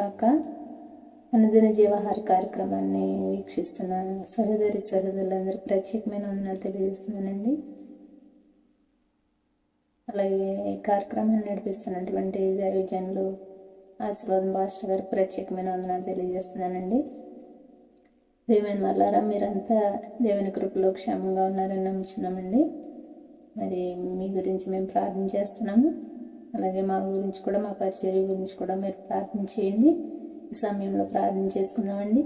గాక. అనుదిన జీవాహార కార్యక్రమాన్ని వీక్షిస్తున్న సహోదరులందరూ ప్రత్యేకమైన వందనాలు తెలియజేస్తున్నానండి. అలాగే ఈ కార్యక్రమాన్ని నడిపిస్తున్నటువంటి దైవజనులు ఆశీర్వాదం భాస్కర్ గారికి ప్రత్యేకమైన వందనాలు తెలియజేస్తున్నానండి. ప్రియమైన వాళ్ళారా, మీరంతా దేవుని కృపలో క్షేమంగా ఉన్నారని నమ్ముచున్నామండి. మరి మీ గురించి మేము ప్రార్థన చేస్తున్నాము. అలాగే మా గురించి కూడా, మా పరిచర్య గురించి కూడా మీరు ప్రార్థన చేయండి. ఈ సమయంలో ప్రార్థన చేసుకుందామండి.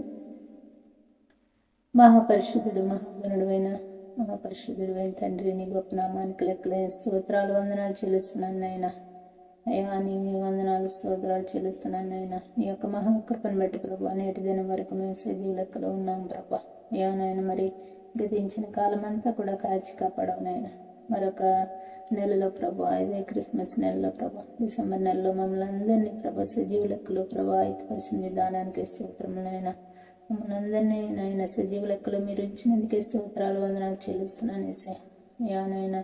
మహాపరిశుద్ధుడు, మహాపరిశుద్ధుడైన తండ్రి, నీ గొప్ప నామానికి లెక్కలేని స్తోత్రాలు, వందనాలు చెల్లిస్తున్నాను నాయన. అయ్యా, నీ వందనాలు స్తోత్రాలు చెల్లిస్తున్నాను నాయన. నీ యొక్క మహాకృపను బట్టి ప్రభా, నేటి దినం వరకు మేము సజీవ లెక్కలో ఉన్నాం ప్రభా. అయ్యా నాయన, మరి గతించిన కాలం అంతా కూడా కాచి కాపాడవు నాయన. మరొక నెలలో ప్రభా, ఇదే క్రిస్మస్ నెలలో ప్రభా, డిసెంబర్ నెలలో మమ్మల్ని అందరినీ ప్రభా సజీవ లెక్కలో ప్రభా ఐతపరిచిన విధానానికి స్తోత్రములు నాయన. మమ్మల్ని అందరినీ నాయన సజీవ లెక్కలో మీరు ఇచ్చినందుకే స్తోత్రాలు, వందనాలు చెల్లిస్తున్నాను ఏసయ్య. అయ్యా నాయన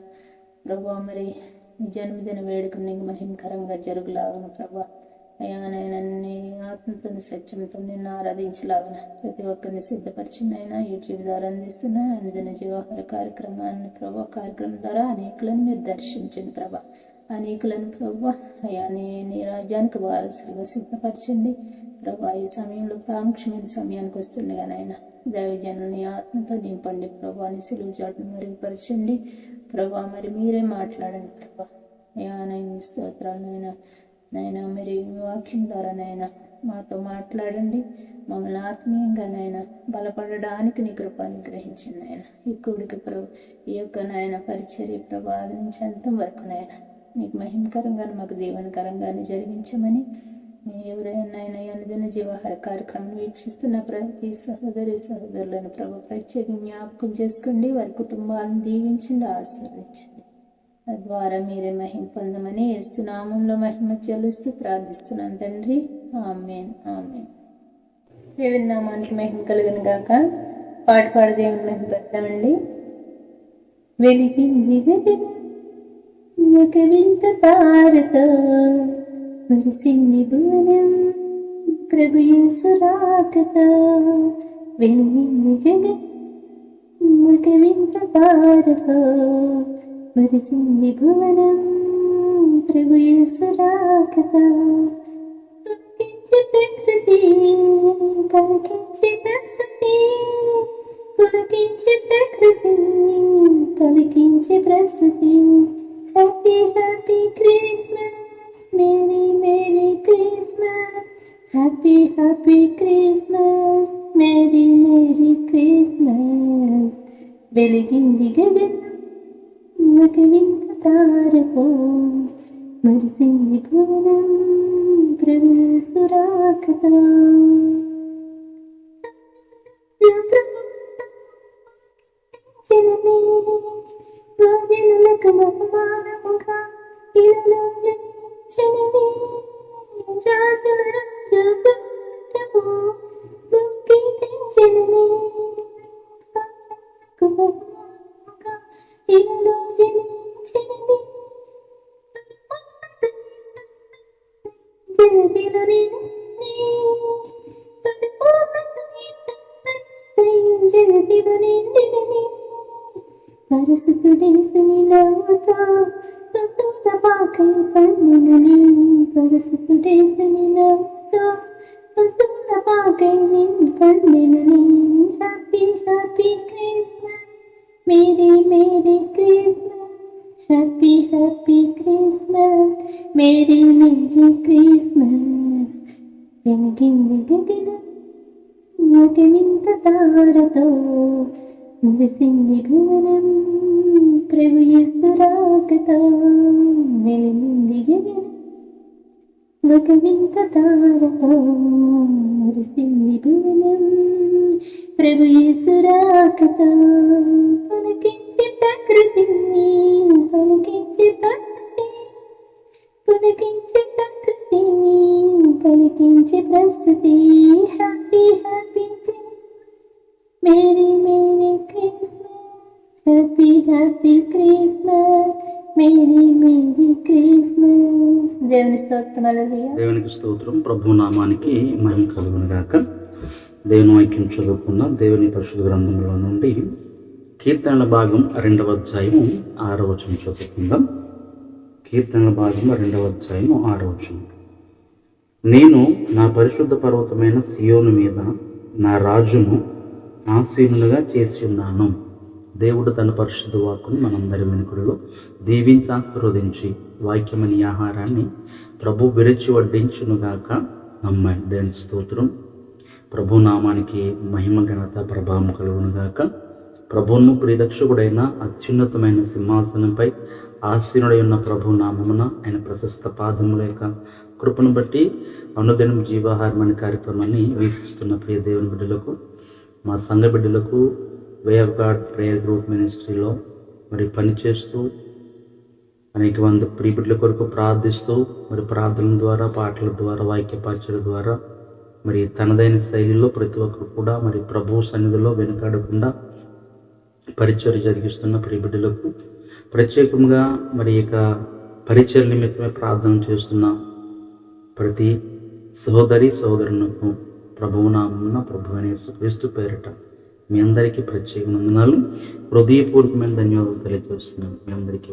ప్రభా, మరి ఈ జన్మదిన వేడుకను నీకు మహిమకరంగా జరుగులాగును ప్రభా. అయ్యా నాయన, నీ ఆత్మతో సత్యంతో నిన్ను ఆరాధించలాగున ప్రతి ఒక్కరిని సిద్ధపరిచినైనా యూట్యూబ్ ద్వారా అందిస్తున్న అనుదిన జీవాహార కార్యక్రమాన్ని ప్రభా, కార్యక్రమం ద్వారా అనేకులను మీరు దర్శించండి ప్రభా. అనేకులను ప్రభా అయ్యా నీ రాజ్యానికి వారసులుగా సిద్ధపరచండి ప్రభా. ఈ సమయంలో ప్రాముఖ్యమైన సమయానికి వస్తుండగా నాయన దైవజనుని ఆత్మతో నింపండి ప్రభా. నీ సిలువ చాటును మెరుగుపరచండి ప్రభా. మరి మీరే మాట్లాడండి ప్రభా. అయ్యా నాయన స్తోత్రాలు నాయన, మరి వాక్యం ద్వారా నాయన మాతో మాట్లాడండి. మమ్మల్ని ఆత్మీయంగా నాయన బలపడడానికి నీ కృప అనుగ్రహించండి నాయన. ఈ కూడికి ప్రభు, ఈ యొక్క నాయన పరిచర్య ప్రభా ఆది నుంచి అంతం వరకు నాయన నీకు మహిమకరంగాను మాకు దీవెనకరంగానే జరిగించమని, ఎవరైనా అనుదిన జీవాహార కార్యక్రమం వీక్షిస్తున్న ప్రతి సహోదరులను ప్రభు ప్రత్యేకంగా జ్ఞాపకం చేసుకోండి. వారి కుటుంబాలను దీవించండి, ఆశీర్వదించండి. తద్వారా మీరే మహిమ పొందమని యేసు నామంలో మహిమ చెల్లిస్తూ ప్రార్థిస్తున్నాను తండ్రి. ఆమేన్, ఆమేన్. దేవుని నామానికి మహిమ కలుగును గాక. పాడు దేవుని మహిమ పెడతామండి. వెలిగింది ఒక వింత తారతో మురిసింది భువనం ప్రభు యేసు రాకతో. వెలిగింది ఒక వింత తారతో మురిసింది భువనం ప్రభు యేసు రాకతో. పులకించే ప్రకృతి పలికించే ప్రస్తుతి, పులకించే ప్రకృతి పలికించే ప్రస్తుతి. Happy happy Christmas, merry merry Christmas. Happy happy Christmas, merry merry Christmas. వెలిగింది గగనం ఒక వింత తారతో మురిసింది భువనం ప్రభు యేసు రాకతో. జనులకు బహుమానముగా ఇలలో జనించినవి రాజుల రాజు ప్రభు ముక్తి తెంచినవి. బహుమానముగా ఇలలో జనించినవి జనదిలని జనదిలని పరిశుద్ధుడేసుని నవ్వుతో వస్తున్న పాకై పండినని. పరిశుద్ధుడేసుని నవ్వుతో వస్తున్న పాకై పండినని. Happy happy Christmas, merry merry Christmas. Happy happy Christmas, merry merry Christmas. వెలిగింది గగనం ఒక వింత తారతో మురిసింది భువనం ప్రభు యేసు రాకతో. వెలిగింది గగనం ఒక వింత తారతో మురిసింది భువనం ప్రభు యేసు రాకతో. పలికించే ప్రకృతి పలికించే ప్రస్తుతి, పలికించే ప్రకృతి పలికించే ప్రస్తుతి. Happy happy merry merry Christmas. Happy happy Christmas, merry merry Christmas. దేవుని స్తోత్రం. హల్లెలూయా. దేవునికి స్తోత్రం. ప్రభు నామానికి మహిమ కలుగును గాక. దేవుని వాక్యం చదువుకుందాం. దేవుని పరిశుద్ధ గ్రంథంలో నుండి కీర్తనల భాగం 2వ అధ్యాయము 6వ వచనం చదువుకుందాం. కీర్తనల భాగం 2వ అధ్యాయము 6వ వచనం. నేను నా పరిశుద్ధ పర్వతమైన సియోను మీద నా రాజును ఆసీనులుగా చేసి ఉన్నాను. దేవుడు తన పరిశుద్ధ వాక్కును మనందరి వెనుకలో దీవించి ఆశీర్వదించి వాక్యమని ఆహారాన్ని ప్రభు విరిచి వడ్డించునుగాక. అమ్మాయి దేవుని స్తోత్రం. ప్రభు నామానికి మహిమ ఘనత ప్రభావం కలుగునుగాక. ప్రభువును ప్రియరక్షకుడైన అత్యున్నతమైన సింహాసనంపై ఆసీనుడై ఉన్న ప్రభు నామమున ఆయన ప్రశస్త పాదముల యొక్క కృపను బట్టి అనుదినం జీవాహారం అనే కార్యక్రమాన్ని వీక్షిస్తున్న ప్రియ దేవుని బిడ్డలకు, మా సంఘ బిడ్డలకు, way of God prayer group మినిస్ట్రీలో మరి పనిచేస్తూ అనేక మంది ప్రియ బిడ్డల కొరకు ప్రార్థిస్తూ మరి ప్రార్థనల ద్వారా, పాటల ద్వారా, వాక్యపాచల ద్వారా మరి తనదైన శైలిలో ప్రతి ఒక్కరు కూడా మరి ప్రభు సన్నిధిలో వెనుకాడకుండా పరిచర్య జరిగిస్తున్న ప్రియ బిడ్డలకు, ప్రత్యేకంగా మరి ఇక పరిచర్య నిమిత్తమే ప్రార్థన చేస్తున్న ప్రతి సహోదరి సహోదరులకు ప్రభువు నామమున ప్రభువైన యేసుక్రీస్తు పేరిట మీ అందరికీ ప్రత్యేక వందనాలు, హృదయపూర్వకమైన ధన్యవాదాలు తెలియజేస్తున్నాను. మీ అందరికీ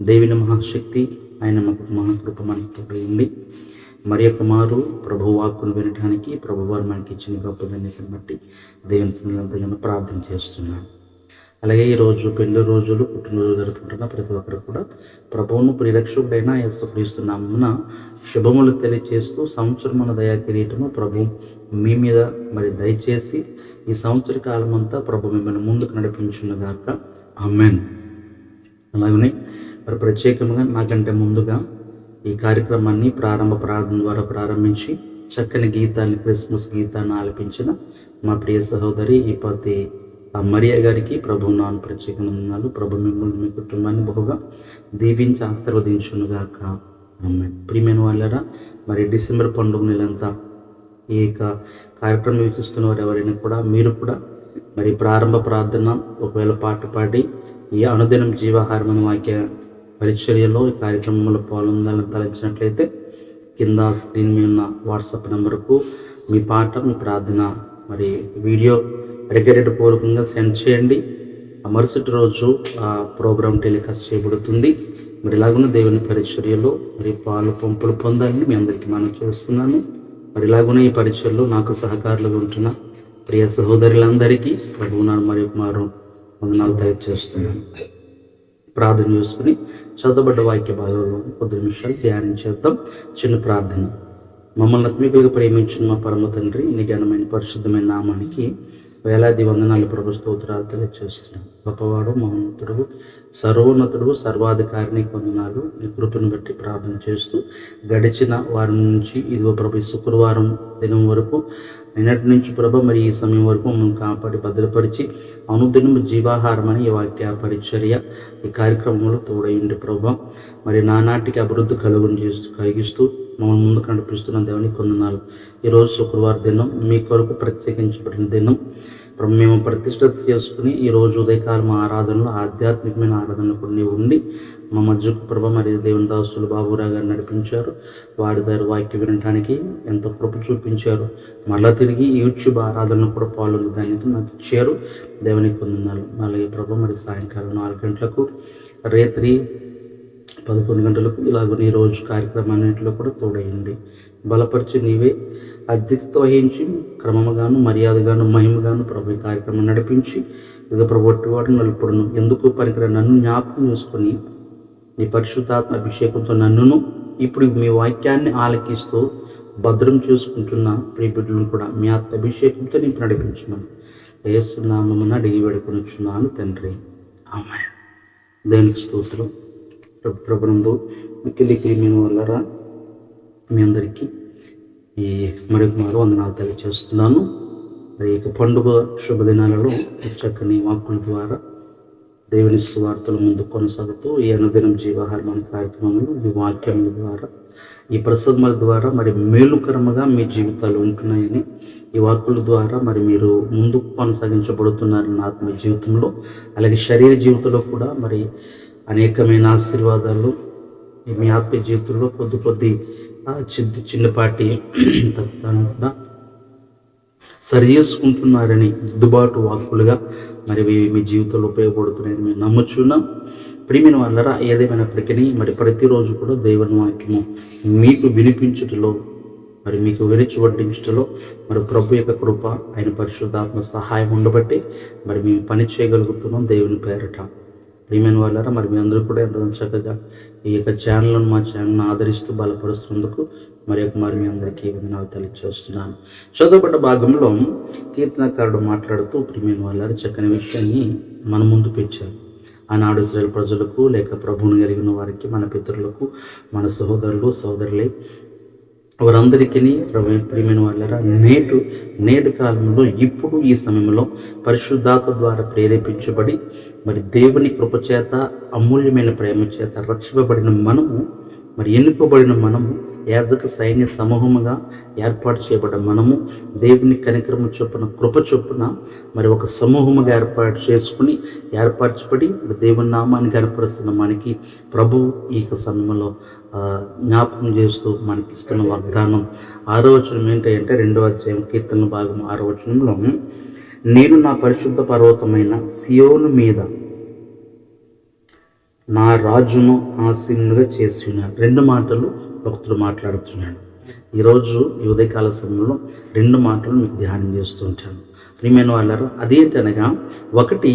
దేవుని మహాశక్తి, ఆయన మహాకృప మనతో ఉండి మరి యొక్క మారు ప్రభు వాక్కును వినడానికి ప్రభువారు మనకి ఇచ్చిన గొప్ప ధన్యతను బట్టి దేవుని సన్నిధిలో ప్రార్థన చేస్తున్నాను. అలాగే ఈరోజు పెళ్లి రోజులు, పుట్టినరోజు జరుపుకుంటున్న ప్రతి ఒక్కరు కూడా ప్రభువును ప్రియరక్షకుడైన యేసుక్రీస్తు నామమున శుభములు తెలియజేస్తూ సంవత్సరం మన దయా కిరీటము ప్రభు మీ మీద మరి దయచేసి ఈ సంవత్సర కాలం అంతా ప్రభు మిమ్మల్ని ముందుకు నడిపించునుగాక. ఆమేన్. అలాగనే మరి ప్రత్యేకంగా నాకంటే ముందుగా ఈ కార్యక్రమాన్ని ప్రారంభ ప్రార్థన ద్వారా ప్రారంభించి చక్కని గీతాన్ని, క్రిస్మస్ గీతాన్ని ఆలపించిన మా ప్రియ సహోదరి ఈపతి మరియా గారికి ప్రభు నాన్న ప్రత్యేక వందనాలు. ప్రభు మిమ్మల్ని, మీ కుటుంబాన్ని బహుగా దీవించి ఆశీర్వదించునుగాక. ఆమేన్. ప్రియమైన వాళ్ళరా, మరి డిసెంబర్ పండుగ నెలంతా ఈ కార్యక్రమం వీక్షిస్తున్న వారు ఎవరైనా కూడా మీరు కూడా మరి ప్రారంభ ప్రార్థన ఒకవేళ పాట పాడి ఈ అనుదినం జీవాహారం అనే వాక్య పరిచర్యలో ఈ కార్యక్రమంలో పాల్గొనాలని తలంచినట్లయితే కింద స్క్రీన్ మీద ఉన్న వాట్సాప్ నెంబర్కు మీ పాట, మీ ప్రార్థన మరి వీడియో రికార్డెడ్ పూర్వకంగా సెండ్ చేయండి. మరుసటి రోజు ఆ ప్రోగ్రాం టెలికాస్ట్ చేయబడుతుంది. మరి ఇలాగున్న దేవుని పరిచర్యలో మరి పాలు పంపులు పొందాలని మీ అందరికీ మనం చేస్తున్నాను. మరి ఇలాగున్న ఈ పరిచర్యలో నాకు సహకారులుగా ఉంటున్న ప్రియ సహోదరులందరికీ ప్రభువు నాన్న మరి మారు వందనాలు తెలియజేస్తున్నాను. ప్రార్థన చేసుకుని చదవబడ్డ వాక్య భాగంలో కొద్ది నిమిషాలు ధ్యానించేద్దాం. చిన్న ప్రార్థన. మమ్మల్ని అత్మికులుగా ప్రేమించిన మా పరమ తండ్రి, నీ ఘనమైన పరిశుద్ధమైన నామానికి వేలాది వందనాలు ప్రభు స్తోత్రాలు తెలియజేస్తున్నాం. గొప్పవాడు, మహోన్నతుడు, సర్వోన్నతుడు, సర్వాధికారిని వందనాలు. నీ కృపను బట్టి ప్రార్థన చేస్తూ గడిచిన వారం నుంచి ఇదిగో ప్రభు శుక్రవారం దినం వరకు నిన్నటి నుంచి ప్రభు మరి ఈ సమయం వరకు మమ్మల్ని కాపాడి భద్రపరిచి అనుదినం జీవాహారం అని ఈ వాక్య పరిచర్య ఈ కార్యక్రమంలో తోడైండి ప్రభు. మరి నానాటికి అభివృద్ధి కలిగిస్తూ మమ్మల్ని ముందుకు నడిపిస్తున్న దేవునికి వందనాలు. ఈరోజు శుక్రవారం దినం మీ కొరకు ప్రత్యేకించబడిన దినం ప్రభు. మేము ప్రతిష్ఠ చేసుకుని ఈరోజు ఉదయకాలం ఆరాధనలో ఆధ్యాత్మికమైన ఆరాధనలు కూడా నీవు ఉండి మా మధ్యకు ప్రభు మరి దేవుని దాసులు బాబురావు గారు నడిపించారు. వారి దగ్గర వాక్యం వినడానికి ఎంతో కృప చూపించారు. మళ్ళా తిరిగి యూట్యూబ్ ఆరాధనలు కూడా పాల్గొనే దానికి నాకు ఇచ్చారు. దేవునికి వందనాలు. అలాగే ప్రభు మరి సాయంకాలం 4 గంటలకు, రాత్రి 11 గంటలకు ఇలాగ ఈ రోజు కార్యక్రమాన్నింటిలో కూడా తోడయండి. బలపరిచి నీవే అధ్యక్షత వహించి క్రమముగాను, మర్యాదగాను, మహిమగాను ప్రభు ఈ కార్యక్రమం నడిపించి ఇక ప్రభు ఒట్టివాడు నలుపుడును ఎందుకు పనికిరా నన్ను జ్ఞాపకం చేసుకొని నీ పరిశుద్ధాత్మ అభిషేకంతో నన్నును ఇప్పుడు మీ వాక్యాన్ని ఆలకిస్తూ భద్రం చేసుకుంటున్న ప్రియ బిడ్డలను కూడా మీ ఆత్మ అభిషేకంతో నీకు నడిపించమని యేసు నామమున అడిగి వేడుకొనుచున్నాను తండ్రి. ఆమేన్. దేవునికి స్తోత్రం. ప్రభునందు మిక్కిలి మేము వల్లరా మీ అందరికీ ఈ మరొక మారు వందనాలు తెలియజేస్తున్నాను. మరి ఇక పండుగ శుభదినాలలో చక్కని వాక్కుల ద్వారా దేవుని సువార్తల ముందు కొనసాగుతూ ఈ అనుదినం జీవాహారం అనే కార్యక్రమంలో ఈ వాక్యముల ద్వారా, ఈ ప్రసంగముల ద్వారా మరి మేలుకరముగా మీ జీవితాలు ఉంటున్నాయని, ఈ వాక్కుల ద్వారా మరి మీరు ముందుకు కొనసాగించబడుతున్నారని ఆత్మీయ జీవితంలో, అలాగే శరీర జీవితంలో కూడా మరి అనేకమైన ఆశీర్వాదాలు మీ ఆత్మీయ జీవితంలో కొద్ది చిన్నపాటి తప్పుతాను కూడా సరి చేసుకుంటున్నారని దిద్దుబాటు వాక్కులుగా మరి మీ జీవితంలో ఉపయోగపడుతున్నాయని మేము నమ్ముచున్నాం. ప్రియమైన వాళ్ళరా, ఏదేమైనప్పటికీ మరి ప్రతిరోజు కూడా దేవుని వాక్యము మీకు వినిపించుటలో మరి మీకు విరిచి వడ్డించటలో మరి ప్రభు యొక్క కృప, ఆయన పరిశుద్ధాత్మ సహాయం ఉండబట్టి మరి మేము పని చేయగలుగుతున్నాం దేవుని పేరట. ప్రియమైన వాళ్ళారా, మరి మీ అందరూ కూడా ఎంతో చక్కగా ఈ యొక్క ఛానల్ను మా ఛానల్ను ఆదరిస్తూ బలపరుస్తున్నందుకు మరి మీ అందరికీ వందనాలు తెలియజేస్తున్నాను. చదవబడ్డ భాగంలో కీర్తనకారుడు మాట్లాడుతూ ప్రియమైన వాళ్ళారా చక్కని విషయాన్ని మన ముందు పెట్టారు. ఆనాడు ఇశ్రాయేలు ప్రజలకు లేక ప్రభువును కలిగిన వారికి, మన పితరులకు, మన సహోదరులు సోదరులే వారందరికీ ప్రియమైన వాళ్ళరా నేటి కాలంలో ఇప్పుడు ఈ సమయంలో పరిశుద్ధాత్మ ద్వారా ప్రేరేపించబడి మరి దేవుని కృపచేత అమూల్యమైన ప్రేమ చేత రక్షింపబడిన మనము, మరి ఎన్నుకోబడిన మనము, యాజక సైన్య సమూహముగా ఏర్పాటు చేయబడ్డ మనము దేవుని కనికరము చొప్పున కృప చొప్పున మరి ఒక సమూహముగా ఏర్పరచబడి దేవుని నామాన్ని కనపరుస్తున్న మనకి ప్రభు ఈ సమయంలో జ్ఞాపకం చేస్తూ మనకిస్తున్న వాగ్దానం 6వ వచనం ఏంటంటే 2వ అధ్యాయం కీర్తన భాగం 6వ వచనంలో, నేను నా పరిశుద్ధ పర్వతమైన సియోను మీద నా రాజును ఆసీనుగా చేసి ఉన్నాను. 2 మాటలు భక్తుడు మాట్లాడుతున్నాడు. ఈరోజు ఈ ఉదయకాల సమయంలో 2 మాటలు మీకు ధ్యానం చేస్తుంటాను. ప్రియమైన వాళ్ళారు, అదేంటనగా, ఒకటి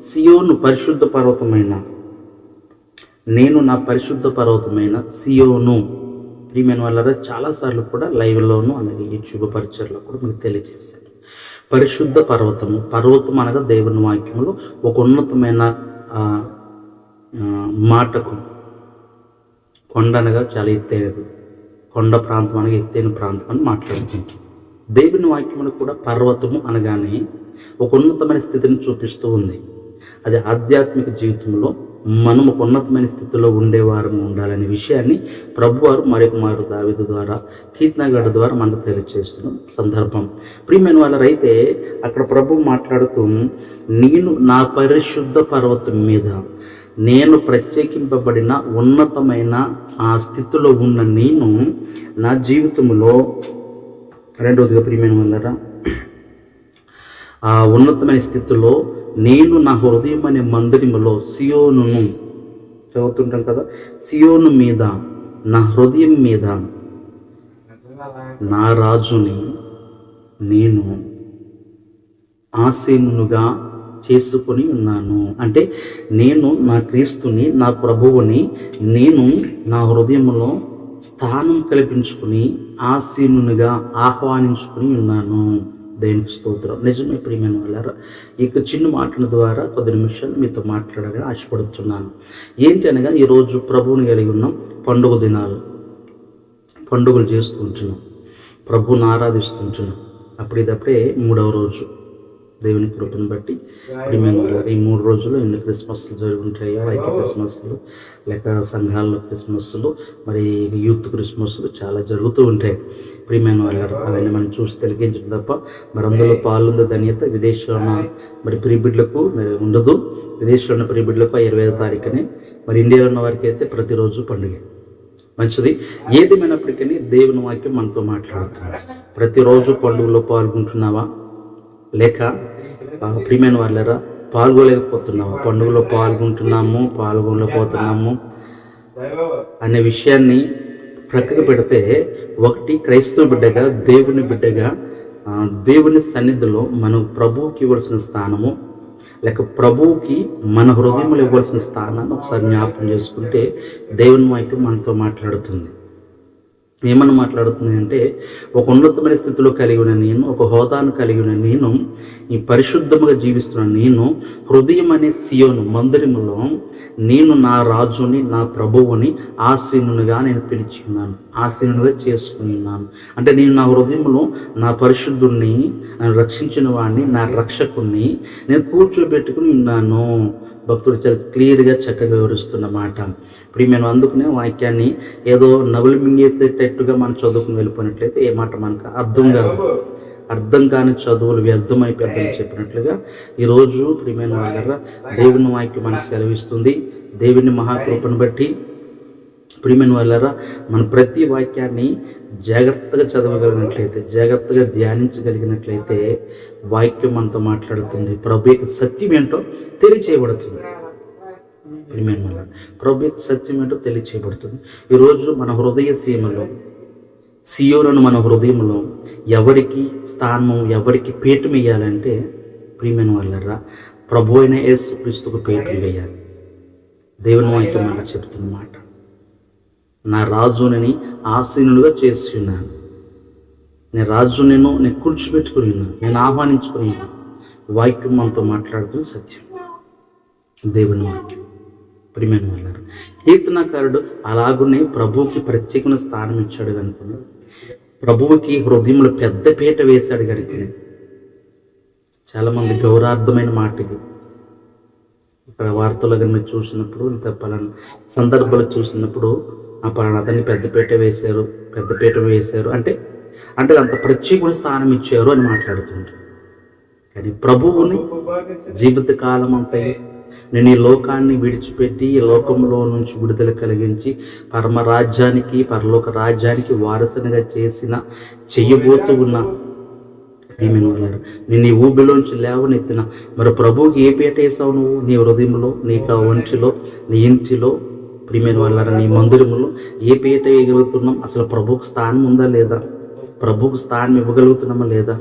సియోను పరిశుద్ధ పర్వతమైన, నేను నా పరిశుద్ధ పర్వతమైన సియోను. ప్రియమైన వాళ్ళారా చాలాసార్లు కూడా లైవ్లోను అలాగే యూట్యూబ్ పరిచయలో కూడా మీకు తెలియజేశాను. పరిశుద్ధ పర్వతం అనగా దేవుని వాక్యంలో ఒక ఉన్నతమైన మాటకు, కొండ అనగా చాలా ఎత్తైనది, కొండ ప్రాంతం అనగా ఎత్తైన ప్రాంతం అని మాట్లాడుతుంటాం. దేవుని వాక్యమును కూడా పర్వతము అనగానే ఒక ఉన్నతమైన స్థితిని చూపిస్తూ ఉంది. అది ఆధ్యాత్మిక జీవితంలో మనం ఒక ఉన్నతమైన స్థితిలో ఉండేవారము ఉండాలనే విషయాన్ని ప్రభువారు మరొక దావీదు ద్వారా, కీర్తనకారుడు ద్వారా మనకు తెలియజేస్తున్న సందర్భం. ప్రియమైన వాళ్ళరైతే అక్కడ ప్రభు మాట్లాడుతూ, నేను నా పరిశుద్ధ పర్వతం మీద, నేను ప్రత్యేకింపబడిన ఉన్నతమైన ఆ స్థితిలో ఉన్న నేను నా జీవితంలో, రెండవదిగా ప్రియమైన వాళ్ళరా ఆ ఉన్నతమైన స్థితిలో నేను నా హృదయం అనే మందిరములో సియోనును చదువుతుంటాం కదా, సియోను మీద, నా హృదయం మీద నా రాజుని నేను ఆసీనుగా చేసుకొని ఉన్నాను. అంటే నేను నా క్రీస్తుని, నా ప్రభువుని నేను నా హృదయంలో స్థానం కల్పించుకుని ఆసీనునిగా ఆహ్వానించుకుని ఉన్నాను. దేవునికి స్తోత్రం. నిజమే ప్రియమైన వాళ్ళారా, ఈ చిన్న మాటల ద్వారా కొద్ది నిమిషాలు మీతో మాట్లాడాలని ఆశపడుతున్నాను. ఏంటి అనగా, ఈరోజు ప్రభువుని కలిగి ఉన్నాం. పండుగ దినాలు, పండుగలు చేస్తూ ఉంటున్నాం, ప్రభువుని ఆరాధిస్తుంటున్నాం. అప్పుడప్పుడే 3వ రోజు దేవుని కృపను బట్టి ప్రియమైన వాళ్ళారా ఈ 3 రోజులు ఎన్ని క్రిస్మస్లు జరుగుంటాయో, ఐక్య క్రిస్మస్లు లేక సంఘాల్లో క్రిస్మస్లు, మరి యూత్ క్రిస్మస్లు చాలా జరుగుతూ ఉంటాయి. ప్రియమైన వాళ్ళారా అవన్నీ మనం చూసి తెలిగించడం తప్ప మరి అందులో పాల్గొంద ధన్యత విదేశంలో ఉన్న మరి ప్రియబిడ్లకు మరి ఉండదు. విదేశంలో ఉన్న ప్రియబిడ్లకు 25వ తారీఖునే, మరి ఇండియాలో ఉన్న వారికి అయితే ప్రతిరోజు పండుగ. మంచిది. ఏదేమైనప్పటికీ దేవుని వాక్యం మనతో మాట్లాడుతుంది. ప్రతిరోజు పండుగలో పాల్గొంటున్నావా, లేక ప్రియమైన వాళ్ళారా పాల్గొలేకపోతున్నావా? పండుగలో పాల్గొనలేకపోతున్నాము అనే విషయాన్ని ప్రక్కకు పెడితే, ఒకటి క్రైస్తవ బిడ్డగా, దేవుని బిడ్డగా, దేవుని సన్నిధిలో మనం ప్రభువుకి ఇవ్వాల్సిన స్థానము, లేక ప్రభువుకి మన హృదయంలో ఇవ్వాల్సిన స్థానాన్ని ఒకసారి జ్ఞాపకం చేసుకుంటే దేవుని వాక్యం మనతో మాట్లాడుతుంది. ఏమన్నా మాట్లాడుతుంది అంటే, ఒక ఉన్నతమైన స్థితిలో కలిగి ఉన్న నేను, ఒక హోదాను కలిగి ఉన్న నేను, ఈ పరిశుద్ధముగా జీవిస్తున్న నేను, హృదయం అనే సియోను మందిరములో నేను నా రాజుని, నా ప్రభువుని ఆసీనునిగా నేను పిలిచి ఉన్నాను, ఆసీనునిగా చేసుకుని ఉన్నాను. అంటే నేను నా హృదయంలో నా పరిశుద్ధుణ్ణి, నన్ను రక్షించిన వాడిని, నా రక్షకుణ్ణి నేను కూర్చోబెట్టుకుని ఉన్నాను. భక్తుడు చాలా క్లియర్గా చక్కగా వివరిస్తున్న మాట. ప్రియమైన అందుకునే వాక్యాన్ని ఏదో నవలు మింగేసేటట్టుగా మనం చదువుకుని వెళ్ళిపోయినట్లయితే ఏ మాట మనకు అర్థం కాని చదువులు వ్యర్థమైపోద్దని చెప్పినట్లుగా ఈరోజు ప్రియమైన వాళ్ళ దేవుని వాక్యం మనకు సెలవిస్తుంది. దేవుని మహాకృపను బట్టి ప్రియమైన వాళ్ళారా, మన ప్రతి వాక్యాన్ని జాగ్రత్తగా చదవగలిగినట్లయితే, జాగ్రత్తగా ధ్యానించగలిగినట్లయితే వాక్యం మనతో మాట్లాడుతుంది. ప్రభు యొక్క సత్యం ఏంటో తెలియచేయబడుతుంది. ప్రియమైన వాళ్ళారా, ప్రభు యొక్క సత్యం ఏంటో తెలియచేయబడుతుంది. ఈరోజు మన హృదయ సీమలో, సియోనును మన హృదయంలో ఎవరికి స్థానం, ఎవరికి పీఠం వేయాలంటే ప్రియమైన వాళ్ళారా, ప్రభు అయిన యేసుక్రీస్తుకు పీఠం వేయాలి. దేవుని వాక్యం మనకు చెప్తున్న మాట, నా రాజుని ఆసీనుడిగా చేసి ఉన్నాను, నేను రాజు నేను కూర్చోబెట్టుకుని ఉన్నాను, నేను ఆహ్వానించుకుని ఉన్నాను. వాక్యం మనతో మాట్లాడుతున్న సత్యం, దేవుని వాక్యం. ప్రియమైన వాళ్ళారు, కీర్తనకారుడు అలాగునే ప్రభువుకి ప్రత్యేకమైన స్థానం ఇచ్చాడు కనుక, ప్రభువుకి హృదయంలో పెద్ద పీట వేశాడు కనుక, చాలామంది గౌరవార్థమైన మాట ఇది. ఇక్కడ వార్తలు కానీ మీరు చూసినప్పుడు, ఇంత పలానా సందర్భాలు చూసినప్పుడు ఆ పలానా అతన్ని పెద్దపీట వేశారు అంటే అంత ప్రత్యేకమైన స్థానం ఇచ్చారు అని మాట్లాడుతుంటారు. కానీ ప్రభువుని జీవితకాలం అంతా నేను ఈ లోకాన్ని విడిచిపెట్టి ఈ లోకంలో నుంచి విడుదల కలిగించి పరలోక రాజ్యానికి వారసునిగా చెయ్యబోతూ ఉన్న నేను ఈ ఊబిలోంచి లేవనెత్తిన మరి ప్రభువుకి ఏ పీట వేసావు నువ్వు? నీ హృదయంలో, నీ ఒంటిలో, నీ ఇంటిలో, ప్రియమైన వాళ్ళ నీ మందిరములో ఏ పీట వేయగలుగుతున్నాం? అసలు ప్రభువుకు స్థానం ఉందా లేదా? ప్రభువుకు స్థానం ఇవ్వగలుగుతున్నామా లేదా?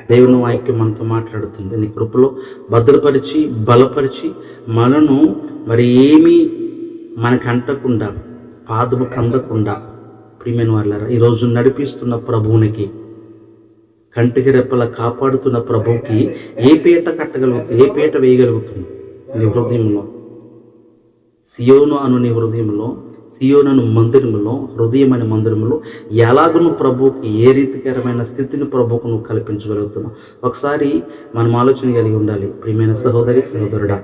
దేవుని వాక్యం మనతో మాట్లాడుతుంది. నీ కృపలో భద్రపరిచి బలపరిచి మనను మరి ఏమీ మనకు అంటకుండా, పాదము కందకుండా, ప్రియమైన వాళ్ళారా, ఈరోజు నడిపిస్తున్న ప్రభువునికి, కంటికి రెప్పలా కాపాడుతున్న ప్రభువుకి ఏ పీట కట్టగలుగుతుంది, ఏ పీట వేయగలుగుతుంది? నీ హృదయంలో, సియోను అను నీ హృదయంలో, సియోను అను మందిరములో, హృదయం అనే మందిరములో ఎలాగూ నువ్వు ప్రభువుకి ఏ రీతికరమైన స్థితిని ప్రభువుకు నువ్వు కల్పించగలుగుతున్నావు? ఒకసారి మనం ఆలోచన కలిగి ఉండాలి. ప్రియమైన సహోదరి సహోదరుడా,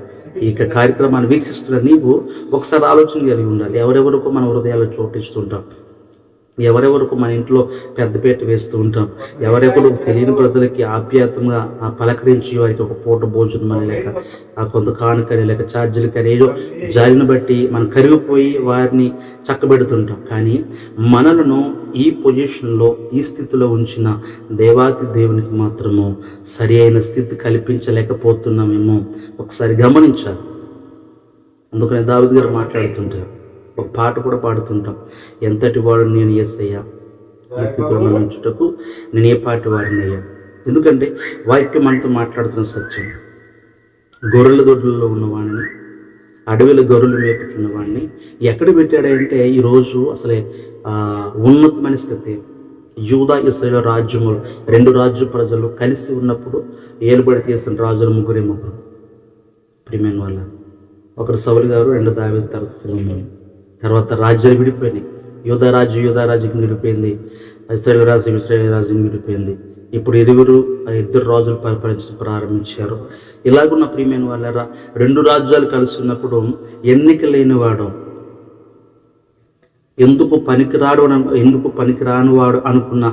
ఈ కార్యక్రమాన్ని వీక్షిస్తున్న నీవు ఒకసారి ఆలోచన కలిగి ఉండాలి. ఎవరెవరికో మన హృదయాల్లో చోటిస్తుంటాం, ఎవరెవరికి మన ఇంట్లో పెద్దపీట వేస్తూ ఉంటాం, ఎవరెవరు తెలియని ప్రజలకి ఆప్యాయతంగా పలకరించి వారికి ఒక పూట భోజనం అని, లేక కొంత కానుకని, లేక ఛార్జీలు కానీ ఏదో జాలిని బట్టి మనం కరిగిపోయి వారిని చక్కబెడుతుంటాం. కానీ మనలను ఈ పొజిషన్లో, ఈ స్థితిలో ఉంచిన దేవాతి దేవునికి మాత్రము సరి అయిన స్థితి కల్పించలేకపోతున్నామేమో ఒకసారి గమనించాలి. అందుకని దావీదు గారు మాట్లాడుతుంటారు, ఒక పాట కూడా పాడుతుంటాం, ఎంతటి వాడు నేను యేసయ్యా, ఈ స్థితిలో ఉంచుటకు నేను ఏ పాటి వాడినయ్యా. ఎందుకంటే వాక్యం మనతో మాట్లాడుతున్న సత్యం. గొర్రెల దొడ్లలో ఉన్నవాడిని, అడవిలో గొర్రెలు మేపుతున్న వాడిని ఎక్కడ పెట్టాడంటే, ఈరోజు అసలే ఉన్నతమైన స్థితి. యూదా ఇశ్రాయేలు రాజ్యములు, రెండు రాజ్య ప్రజలు కలిసి ఉన్నప్పుడు ఏలుబడి చేసిన రాజులు ముగ్గురు. ప్రియమైన వాళ్ళ, ఒకరు సౌలు గారు, రెండు దావీదు తరస్థులు. తర్వాత రాజ్యాలు విడిపోయినాయి. యూదా రాజ్యం విడిపోయింది, ఇశ్రాయేలు రాజ్యం విడిపోయింది. ఇప్పుడు ఇద్దరు రాజులు పరిపాలించడం ప్రారంభించారు. ఇలాగున్న ప్రియమైన వాళ్ళరా, రెండు రాజ్యాలు కలిసి ఉన్నప్పుడు ఎన్నిక లేనివాడు, ఎందుకు పనికిరాని వాడు అనుకున్న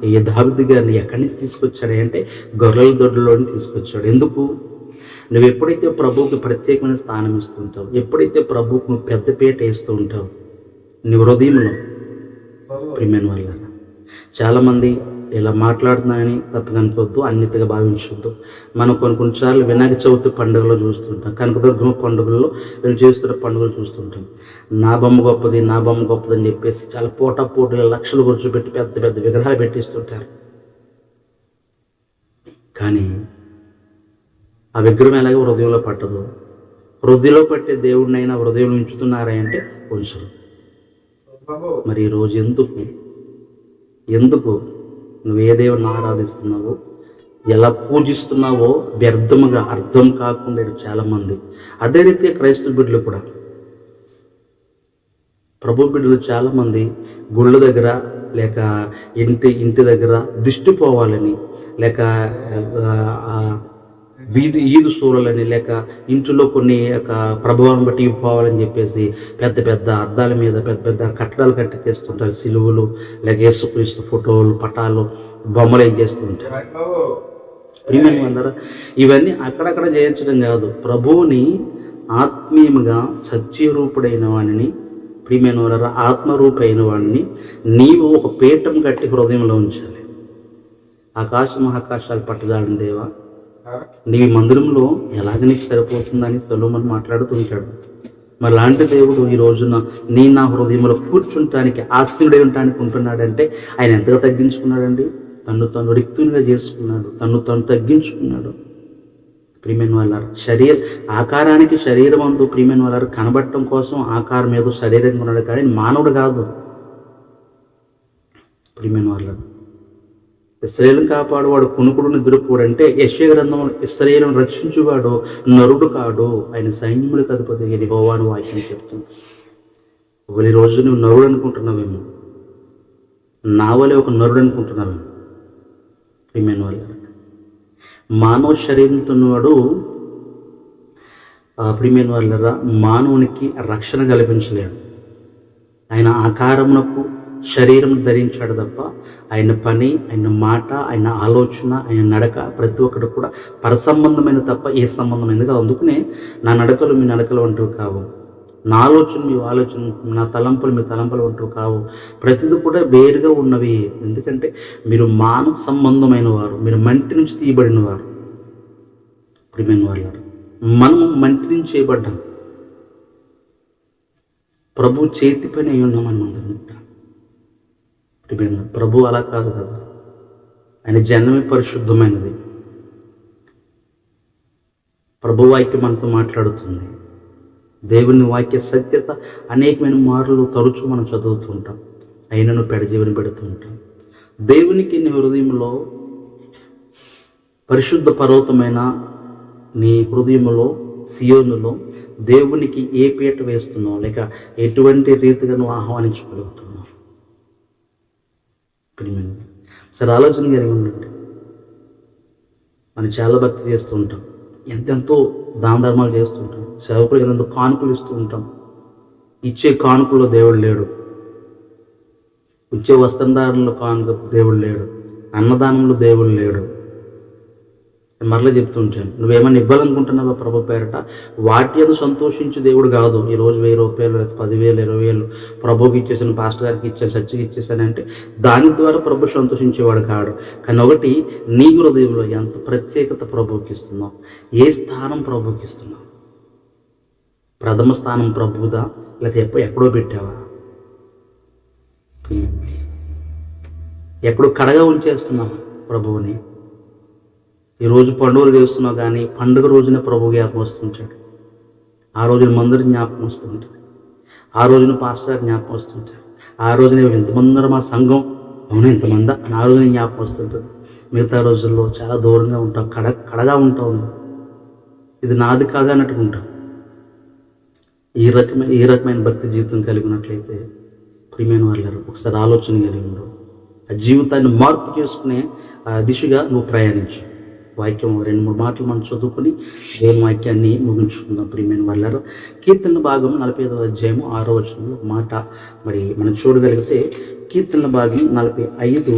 ఈ దావీదు గారిని ఎక్కడి నుంచి తీసుకొచ్చాడు అంటే గొర్రెల దొడ్లోని తీసుకొచ్చాడు. ఎందుకు? నువ్వు ఎప్పుడైతే ప్రభువుకి ప్రత్యేకమైన స్థానం ఇస్తూ ఉంటావు, ఎప్పుడైతే ప్రభువుకు నువ్వు పెద్దపీట వేస్తూ ఉంటావు నీ హృదయంలో, ప్రియమైన వాళ్ళ, చాలామంది ఇలా మాట్లాడుతున్నాయని తప్పగా అనుకోవద్దు, అన్నిటిగా భావించవద్దు. మనం కొన్నిసార్లు వినాయక చవితి పండుగలో చూస్తుంటాం, కనకదుర్గమ్మ పండుగల్లో వీళ్ళు చేస్తున్న పండుగలు చూస్తుంటాం. నా బొమ్మ గొప్పది అని చెప్పేసి చాలా పోటీలు లక్షలు కూర్చోబెట్టి పెద్ద పెద్ద విగ్రహాలు పెట్టిస్తుంటారు. కానీ ఆ విగ్రహం ఎలాగో హృదయంలో పట్టదు. హృదయంలో పట్టే దేవుడినైనా హృదయం ఉంచుతున్నారా అంటే కొంచెం. మరి ఈరోజు ఎందుకు నువ్వు ఏ దేవుడిని ఆరాధిస్తున్నావో, ఎలా పూజిస్తున్నావో వ్యర్థముగా అర్థం కాకుండా చాలామంది. అదే రీతిగా క్రైస్తవ బిడ్డలు కూడా, ప్రభు బిడ్డలు చాలామంది గుళ్ళ దగ్గర లేక ఇంటి దగ్గర దిష్టి పోవాలని, లేక ఈదు సూరలని, లేక ఇంట్లో కొన్ని ప్రభావం బట్టి పోవాలని చెప్పేసి పెద్ద పెద్ద అద్దాల మీద పెద్ద పెద్ద కట్టడాలు కట్టి చేస్తుంటారు. సిలువలు, లేక యేసుక్రీస్తు ఫోటోలు, పటాలు, బొమ్మలు ఏం చేస్తూ ఉంటారు. ప్రియమైన వాళ్ళారా, ఇవన్నీ అక్కడక్కడ చేయించడం కాదు, ప్రభువుని ఆత్మీయముగా సత్యరూపుడైన వాడిని ప్రియమైన వారు ఆత్మరూపి అయిన వాడిని నీవు ఒక పీఠం కట్టి హృదయంలో ఉంచాలి. ఆకాశ మహాకాశాలు పట్టజాలని దేవా, నీవి మందిరంలో ఎలాగ నీకు సరిపోతుందని సొలొమోను మాట్లాడుతుంటాడు. మరి లాంటి దేవుడు ఈ రోజున నా హృదయంలో కూర్చుంటానికి ఆసీనుడై ఉండటానికి ఉంటున్నాడంటే ఆయన ఎంతగా తగ్గించుకున్నాడండి. తను రిక్తునిగా చేసుకున్నాడు, తను తగ్గించుకున్నాడు. ప్రియమైన వాళ్ళ ఆకారానికి శరీరం అందు ప్రియమైన వాళ్ళ కనబడటం కోసం ఆకారం ఏదో శరీరంగా ఉన్నాడు, కానీ మానవుడు కాదు. ప్రియమైన వాళ్ళ ఇశ్రాయేలును కాపాడువాడు కునుకుడు నిద్రపోడు అంటే యెషయా గ్రంథం ఇశ్రాయేలును రక్షించువాడు నరుడు కాడు, ఆయన సైన్యములకు అధిపతి యెహోవా అని వాక్యం చెప్తుంది. ఈ రోజు నువ్వు నరుడు అనుకుంటున్నావేమో, నా వలే ఒక నరుడు అనుకుంటున్నావేమో. ప్రియమైన వాళ్ళ మానవ శరీరంతో ఉన్నవాడు ప్రియమైన వాళ్ళ మానవునికి రక్షణ కల్పించలేడు. ఆయన ఆకారమునకు శరీరం ధరించాడు తప్ప ఆయన పని, ఆయన మాట, ఆయన ఆలోచన, ఆయన నడక ప్రతి ఒక్కటి కూడా పరసంబంధమైన తప్ప ఏ సంబంధమైనది కాదు. అందుకనే నా నడకలు మీ నడకలు వంటివి కావు, నా ఆలోచన మీ ఆలోచన, నా తలంపులు మీ తలంపులు వంటివి కావు. ప్రతిది కూడా వేరుగా ఉన్నవి. ఎందుకంటే మీరు మానవ సంబంధమైన వారు, మీరు మంటి నుంచి తీయబడిన వారు. ప్రియమైన వాళ్ళు, మనము మంటి నుంచి చేయబడ్డాం. ప్రభు చేతి పని అయి ఉన్నాం మనం అందరం. ప్రభు అలా కాదు కదా, ఆయన జన్మే పరిశుద్ధమైనది. ప్రభు వాక్యం మనతో మాట్లాడుతుంది. దేవుని వాక్య సత్యత అనేకమైన మార్లు తరచూ మనం చదువుతూ ఉంటాం, అయినను పెడజీవని పెడుతూ ఉంటాం. దేవునికి నీ హృదయంలో పరిశుద్ధ పర్వతమైన నీ హృదయంలో సియోనులో దేవునికి ఏ పీట వేస్తున్నావు, లేక ఎటువంటి రీతిగా నువ్వు ఆహ్వానించగలుగుతున్నావు? సరే ఆలోచన కలిగి ఉండండి. మనం చాలా భక్తి చేస్తూ ఉంటాం, ఎంతెంతో దాన ధర్మాలు చేస్తూ ఉంటాం, సేవకులు ఎంతెంతో కానుకలు ఇస్తూ ఉంటాం. ఇచ్చే కానుకల్లో దేవుడు లేడు, ఇచ్చే వస్త్రధారణలో కానుక దేవుడు లేడు, అన్నదానంలో దేవుడు లేడు. మరలా చెప్తుంటాను, నువ్వేమన్నా ఇవ్వాలనుకుంటున్నావా ప్రభు పేరట, వాటి ఏదో సంతోషించు దేవుడు కాదు. ఈరోజు 1000 రూపాయలు, 10,000, 20,000 ప్రభుకి ఇచ్చేసాను, పాస్టర్ గారికి ఇచ్చాను, చర్చికి ఇచ్చేసానంటే దాని ద్వారా ప్రభు సంతోషించేవాడు కాడు. కానీ ఒకటి, నీ హృదయంలో ఎంత ప్రత్యేకత ప్రభుకి ఇస్తున్నావు, ఏ స్థానం ప్రభుకి ఇస్తున్నావు? ప్రథమ స్థానం ప్రభుదా, లేకపోతే ఎక్కడో పెట్టావా? ఎక్కడో కడగా ఉంచేస్తున్నావా ప్రభువుని? ఈరోజు పండుగలు చేస్తున్నావు, కానీ పండుగ రోజున ప్రభు జ్ఞాపకం వస్తుంటాడు. ఆ రోజున మందరు జ్ఞాపకం వస్తుంటాడు, ఆ రోజున పాస్టర్ జ్ఞాపకం వస్తుంటాడు, ఆ రోజున ఎంతమంది మా సంఘం, అవును ఇంతమంది అని ఆ రోజున జ్ఞాపకం వస్తుంటుంది. మిగతా రోజుల్లో చాలా దూరంగా ఉంటాం, కడగా ఉంటాం, ఇది నాది కాదు అన్నట్టుగా ఉంటాం. ఈ రకమైన భక్తి జీవితం కలిగి ఉన్నట్లయితే ప్రియమైన వాళ్ళు ఒకసారి ఆలోచన కలిగి ఉండవు. ఆ జీవితాన్ని మార్పు చేసుకునే దిశగా నువ్వు ప్రయాణించు. వాక్యం 2-3 మాటలు మనం చదువుకొని దేవుని వాక్యాన్ని ముగించుకుందాం. ప్రియమైన వాళ్ళారు, కీర్తన భాగం 45వ అధ్యాయము 6వ వచనంలో ఒక మాట మరి మనం చూడగలిగితే, కీర్తన భాగం 45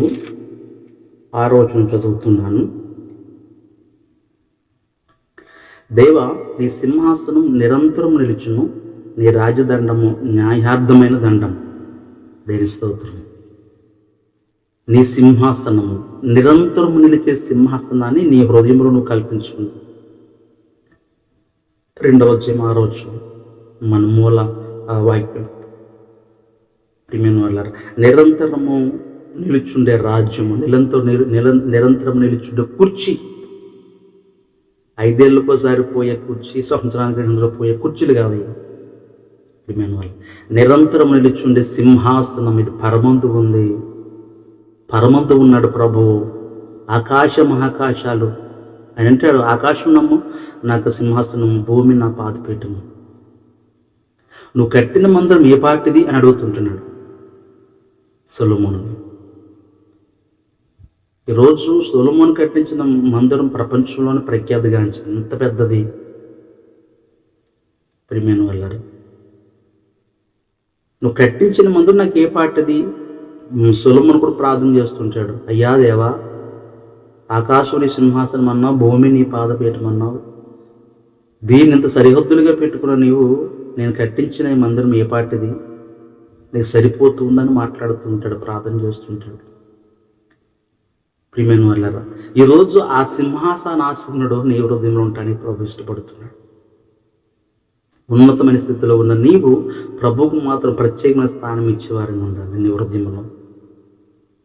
6వ వచనం చదువుతున్నాను. దేవా, నీ సింహాసనం నిరంతరం నిలుచును, నీ రాజదండము న్యాయార్థమైన దండం. దేని స్తోత్రం. నీ సింహాసనము నిరంతరం నిలిచే సింహాసనాన్ని నీ హృదయంలో నువ్వు కల్పించుకుని. 2వ అధ్యాయం 6వ వచనం మన మూల వాక్యం. ప్రియమైన వాళ్ళారా, నిరంతరము నిలుచుండే రాజ్యము, నిరంతరం నిలుచుండే కుర్చీ, 5 ఏళ్ళకోసారి పోయే కుర్చీ, సంవత్సరానికి పోయే కుర్చీలు కాదు. ప్రియమైన వాళ్ళు, నిరంతరం నిలుచుండే సింహాసనం ఇది పరమందు ఉంది. పరమంతు ఉన్నాడు ప్రభువు. ఆకాశ మహాకాశాలు ఆయన అంటాడు, ఆకాశం నమ్ము నాకు సింహాసనము, భూమి నా పాదపీఠము. నువ్వు కట్టిన మందిరం ఏ పాటిది అని అడుగుతుంటున్నాడు సొలొమోను. ఈరోజు సొలొమోను కట్టించిన మందిరం ప్రపంచంలోనే ప్రఖ్యాతిగాంచింది. ఎంత పెద్దది. ప్రియమైన వాళ్ళారు, నువ్వు కట్టించిన మందిరం నాకు ఏ పాటిది? సొలొమోను కూడా ప్రార్థన చేస్తుంటాడు, అయ్యా దేవా, ఆకాశం నీ సింహాసనం అన్నావు, భూమి నీ పాదపీఠం అన్నావు, దీన్ని ఇంత సరిహద్దులుగా పెట్టుకున్న నీవు నేను కట్టించిన ఈ మందిరం ఏ పాటిది? నీకు సరిపోతుందని మాట్లాడుతూ ఉంటాడు, ప్రార్థన చేస్తుంటాడు. ప్రియమైన వాళ్ళారా, ఈరోజు ఆ సింహాసనాసనుడు నీ హృదయంలో ఉంటానికి ప్రభు ఇష్టపడుతున్నాడు. ఉన్నతమైన స్థితిలో ఉన్న నీవు ప్రభువుకు మాత్రం ప్రత్యేకమైన స్థానం ఇచ్చేవారిని ఉండాలి నీ హృదయంలో.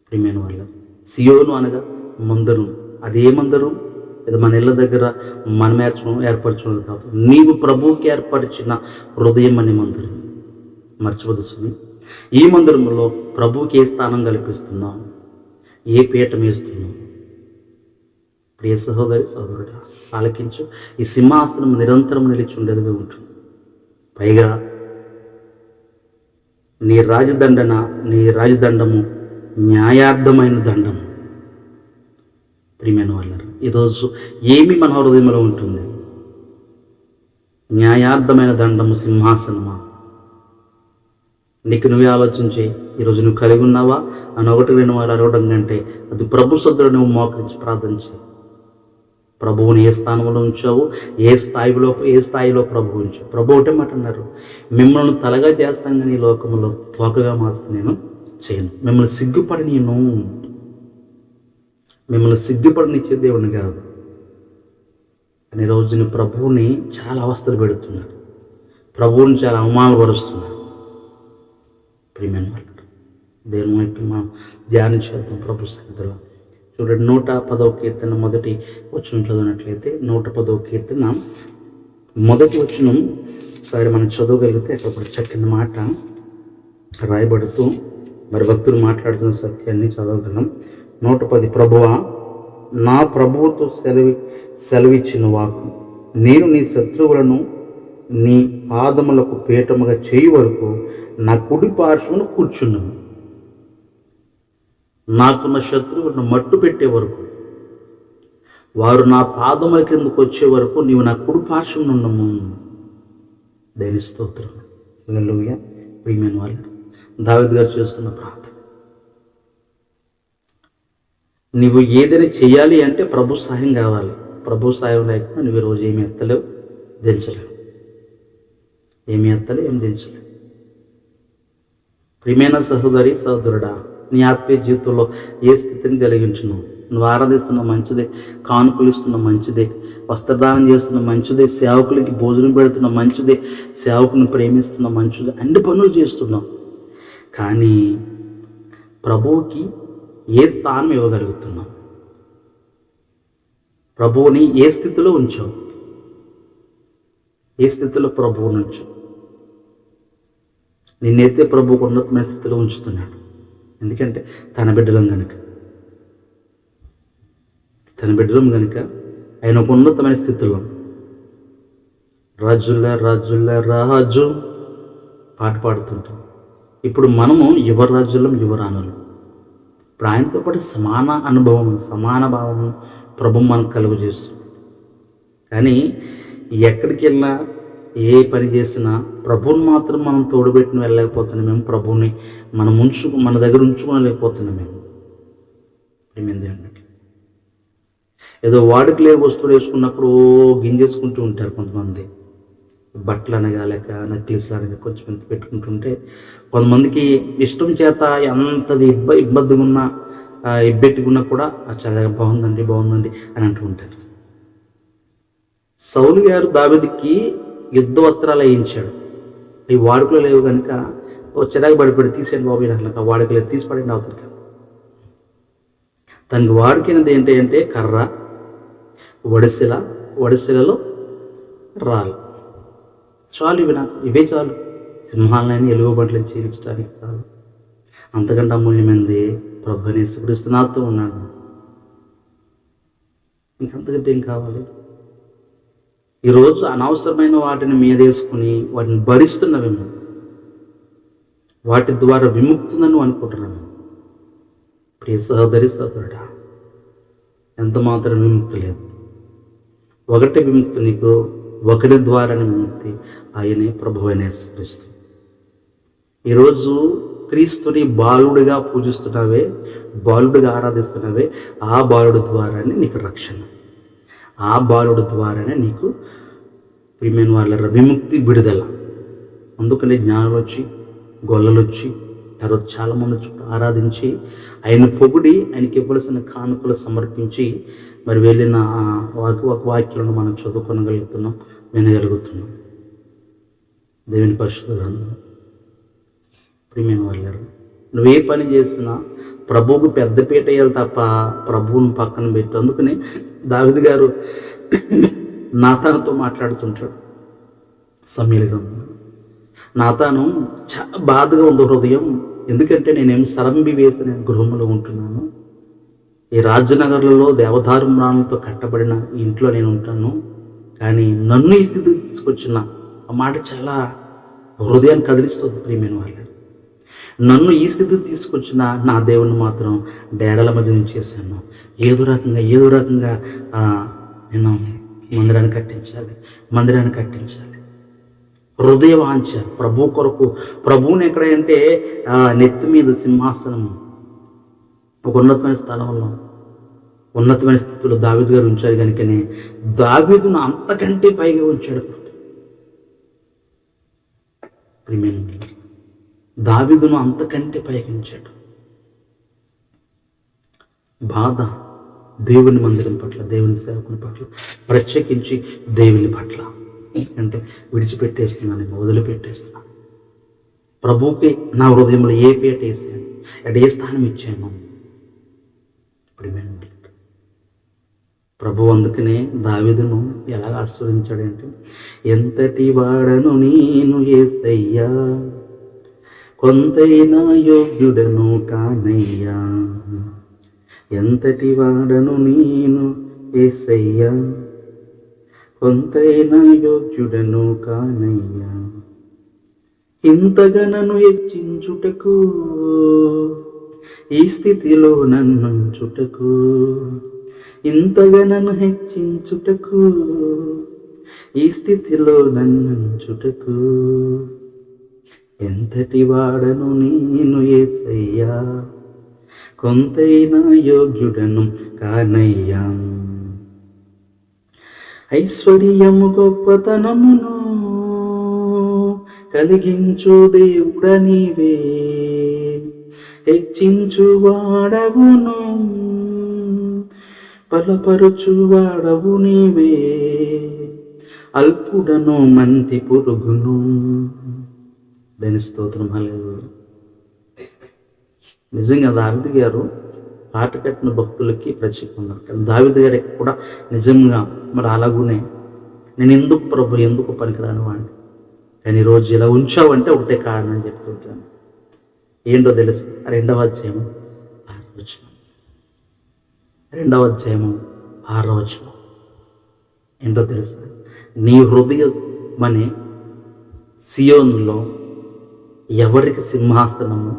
ప్రియమైన వాళ్ళ, సియోను అనగా మందిరం. అదే మందిరం ఇది మన ఇళ్ళ దగ్గర మనం ఏర్పరచుకున్నది కాదు. నీవు ప్రభువుకి ఏర్పరిచిన హృదయం అనే మందిరం. మర్చిపోదు స్వామి, ఈ మందిరంలో ప్రభువుకి ఏ స్థానం కల్పిస్తున్నావు, ఏ పీఠం వేస్తున్నావు? ప్రియ సహోదరి సహోదరుడా, ఆలకించు. ఈ సింహాసనం నిరంతరం నిలిచి ఉండేదిగా ఉంటుంది. పైగా నీ రాజదండము న్యాయార్థమైన దండము. ప్రియమైన వాళ్ళారు, ఈరోజు ఏమి మన హృదయంలో ఉంటుంది? న్యాయార్థమైన దండము, సింహాసనమా? నీకు నువ్వే ఆలోచించి ఈరోజు నువ్వు కలిగి ఉన్నావా అని 1-2 వారు అడగడం కంటే అది ప్రభు సద్దులో నువ్వు మోకరించి ప్రార్థన చేయి. ప్రభువుని ఏ స్థానంలో ఉంచావు, ఏ స్థాయిలో ప్రభు ఉంచావు. ప్రభు ఒకటే మాట అన్నారు, మిమ్మల్ని తలగా చేస్తాను కానీ ఈ లోకంలో తోకగా మాత్రం నేను చేయను. మిమ్మల్ని సిగ్గుపడనిచ్చే దేవుడిని కాదు. కానీ రోజున ప్రభువుని చాలా అవస్థలు పెడుతున్నారు, ప్రభువుని చాలా అవమానపరుస్తున్నారు. ప్రియమైన వాళ్ళు, దేవుని వైపు మనం ధ్యానం చేద్దాం ప్రభు సన్నిధిలో. చూడండి, 110వ కీర్తన మొదటి వచనం చదివినట్లయితే 110వ కీర్తన మొదటి వచనం ఒకసారి మనం చదవగలిగితే అక్కడ చక్కని మాట రాయబడుతూ మరి భక్తులు మాట్లాడుతున్న సత్యాన్ని చదవగలం. 110, ప్రభువా నా ప్రభువుతో సెలవిచ్చిన వాకు, నేను నీ శత్రువులను నీ పాదములకు పీఠముగా చేయి వరకు నా కుడి పార్శ్వను కూర్చున్నాను. నాకున్న శత్రువులను మట్టు పెట్టే వరకు, వారు నా పాదముల కిందకు వచ్చే వరకు నీవు నా కుడి పార్శ్వం ఉండము. దేని స్తోత్రం. హల్లెలూయా. ప్రియమైన వాళ్ళు, దావీదు గారు చేస్తున్న ప్రార్థన. నువ్వు ఏదైనా చేయాలి అంటే ప్రభు సహాయం కావాలి. ప్రభు సహాయం లేకపోతే నువ్వు ఈరోజు ఏమి ఎత్తలేవు, దించలేవు. ఏం దించలేవు. ప్రియమైన సహోదరి సహోదరుడా, నీ ఆత్మీయ జీవితంలో ఏ స్థితిని కలిగించున్నావు? నువ్వు ఆరాధిస్తున్న మంచిదే, కానుకలు ఇస్తున్న మంచిదే, వస్త్రదానం చేస్తున్న మంచిదే, సేవకులకి భోజనం పెడుతున్న మంచిదే, సేవకుని ప్రేమిస్తున్న మంచిదే, అన్ని పనులు చేస్తున్నావు. కానీ ప్రభువుకి ఏ స్థానం ఇవ్వగలుగుతున్నావు? ప్రభువుని ఏ స్థితిలో ఉంచావు? ఏ స్థితిలో ప్రభువుని ఉంచావు? నిన్నైతే ప్రభువుకు ఉన్నతమైన స్థితిలో ఉంచుతున్నాడు. ఎందుకంటే తన బిడ్డలం కనుక ఆయన ఒక ఉన్నతమైన స్థితిలో. రాజు పాట పాడుతుంటాం. ఇప్పుడు మనము యువరాజులం, యువరాణులు. ఇప్పుడు ఆయనతో పాటు సమాన భావం ప్రభు మనకు కలుగు చేస్తుంది. కానీ ఎక్కడికి వెళ్ళినా ఏ పని చేసినా ప్రభువుని మాత్రం మనం తోడుపెట్టిన వెళ్ళలేకపోతున్నాం. మేము ప్రభువుని మన దగ్గర ఉంచుకోలేకపోతున్నాం. మేము ఏమైంది అన్నట్లు ఏదో వాడికి లేని వస్తువులు వేసుకున్నప్పుడు గింజేసుకుంటూ ఉంటారు కొంతమంది. బట్టలు అనగా లేక నక్లీస్లు అనగా కొంచెం పెట్టుకుంటుంటే కొంతమందికి ఇష్టం చేత ఎంతది ఇబ్బందిగా ఉన్నా ఇబ్బెట్టుకున్నా కూడా చాలా బాగుందండి అని అంటూ ఉంటారు. సౌలు గారు దావీదుకి యుద్ధ వస్త్రాలు వేయించాడు. ఈ వాడుకలో లేవు కనుక చిరాకు పడిపోయి తీసేయండి బాబు, నాకు వాడుకలు తీసి పడండి అవుతుంది. తనకి వాడుకినది ఏంటంటే కర్ర, వడిసెలలో రాళ్ళు. చాలు, ఇవే చాలు. సింహాలని ఎలుగుబంట్లను చీల్చడానికి చాలు. అంతకంటే అమూల్యమైనది ప్రభుని యేసుక్రీస్తు నాతో ఉన్నాడు. ఇంకంతకంటే ఏం కావాలి? ఈరోజు అనవసరమైన వాటిని మీదేసుకుని వాటిని భరిస్తున్నామేమో, వాటి ద్వారా విముక్తుందని అనుకుంటున్నాము. ప్రియ సహోదరి సహోదరుడా, ఎంత మాత్రం విముక్తి లేదు. ఒకటే విముక్తి నీకు, ఒకటి ద్వారానే విముక్తి, ఆయనే ప్రభువైన యేసుక్రీస్తు. ఈరోజు క్రీస్తుని బాలుడిగా పూజిస్తున్నావే, బాలుడిగా ఆరాధిస్తున్నావే, ఆ బాలుడి ద్వారానే నీకు రక్షణ, ఆ బాలుడి ద్వారానే నీకు ప్రియమైన వాళ్ళ విముక్తి, విడుదల. అందుకని జ్ఞానం వచ్చి గొల్లలు వచ్చి తర్వాత చాలామంది చుట్టూ ఆరాధించి ఆయన పొగిడి ఆయనకి ఇవ్వాల్సిన కానుకలు సమర్పించి మరి వెళ్ళిన ఒక వాక్యాలను మనం చదువుకోగలుగుతున్నాం, వినగలుగుతున్నాం. దేవుని పరిశుద్ధ గ్రంథం. ప్రియమైన వాళ్ళారు, నువ్వే పని చేసినా ప్రభువుకు పెద్దపీట వేయాలి తప్ప ప్రభువును పక్కన పెట్టి. అందుకని దావీదు గారు నాతానుతో మాట్లాడుతుంటాడు సమూయేలు గ్రంథం. నాతాను చాలా బాధగా ఉంది హృదయం, ఎందుకంటే నేనేం సరంబి వేసిన గృహంలో ఉంటున్నాను, ఈ రాజనగర్లలో దేవదారుమ్రాణులతో కట్టబడిన ఇంట్లో నేను ఉంటాను, కానీ నన్ను ఈ స్థితికి తీసుకొచ్చిన ఆ మాట చాలా హృదయాన్ని కదిలిస్తుంది. ప్రియమైన వాళ్ళు, నన్ను ఈ స్థితికి తీసుకొచ్చిన నా దేవుని మాత్రం డేడల మధ్య ఉంచేసాను. ఏదో రకంగా నేను మందిరాన్ని కట్టించాలి. హృదయ వాంఛ ప్రభు కొరకు. ప్రభువుని ఎక్కడంటే నెత్తి మీద సింహాసనం, ఒక ఉన్నతమైన స్థలంలో ఉన్నతమైన స్థితిలో దావీదు గారు ఉంచాడు. కనుకనే దావీదును అంతకంటే పైగా ఉంచాడు. దావీదును అంతకంటే పైగా ఉంచాడు. బాధ దేవుని మందిరం పట్ల, దేవుని సేవకుని పట్ల, ప్రత్యేకించి దేవుని పట్ల. అంటే విడిచిపెట్టేస్తున్నాను, వదిలిపెట్టేస్తున్నాను. ప్రభువుకి నా హృదయంలో ఏ పీట వేసాను, ఏ స్థానం ఇచ్చాను. ప్రభు అందుకనే దావీదును ఎలాగ ఆశీర్వదించాడంటే, ఎంతటి వాడను నేను యేసయ్యా, కొంతైనా యోగ్యుడను కానయ్యా. ఎంతటి వాడను నేను యేసయ్యా, కొంతైనా యోగ్యుడను కానయ్యా. ఇంతగా నన్ను హెచ్చించుటకు, ఈ స్థితిలో నన్నుంచుటకు, ఇంతగా నన్ను హెచ్చించుటకు, ఈ స్థితిలో నన్నుంచుటకు. ఎంతటి వాడను నేను యేసయ్యా, కొంతైనా యోగ్యుడను కానయ్యా. ఐశ్వర్యము గొప్పతనమును కలిగించు దేవుడ నీవే, హెచ్చించు వాడవును, బలపరుచు వాడవు నీవే. అల్పుడను మంతి పురుగును. దాని స్తోత్రం. హల్లెలూయా. నిజంగా దావీదు గారు పాట కట్టిన భక్తులకి ప్రత్యేకం ఉన్నారు. కానీ దావీదు గారికి కూడా నిజంగా మరి అలాగునే నేను ఎందుకు పనికిరాను వాడిని, కానీ ఈరోజు ఇలా ఉంచావంటే ఒకటే కారణం అని చెప్తుంటాను. ఏంటో తెలుసు? 2వ అధ్యాయము 6వ వచనం. 2వ అధ్యాయము 6వ వచనం ఏంటో తెలుసా? నీ హృదయమనే సియోనులో ఎవరికి సింహాసనము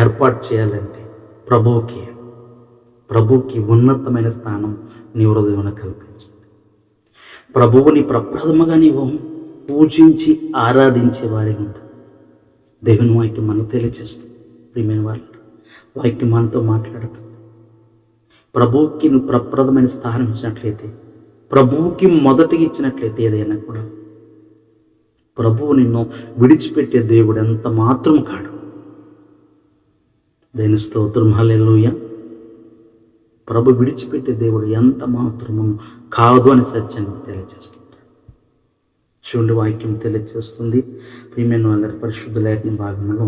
ఏర్పాటు చేయాలంటే ప్రభువుకి ఉన్నతమైన స్థానం నీ హృదయంలో కల్పించండి. ప్రభువుని ప్రప్రథమగా నీవు పూజించి ఆరాధించే వారిగా ఉంటుంది. దేవుని వాక్యం మనకు తెలియజేస్తుంది. ప్రియమైన వాళ్ళు, వాక్యం మనతో మాట్లాడుతుంది. ప్రభువుకి నువ్వు ప్రప్రథమైన స్థానం ఇచ్చినట్లయితే, ప్రభువుకి మొదటికి ఇచ్చినట్లయితే, ఏదైనా కూడా ప్రభువు నిన్ను విడిచిపెట్టే దేవుడు ఎంత మాత్రం కాడు. దేని స్తోత్రం. హల్లెలూయా. ప్రభు విడిచిపెట్టే దేవుడు ఎంత మాత్రము కాదు అని సత్యాన్ని తెలియజేస్తుంది. చూడండి, వాక్యం తెలియజేస్తుంది. ప్రియమైన వాళ్ళ పరిశుద్ధ లేఖన భాగంలో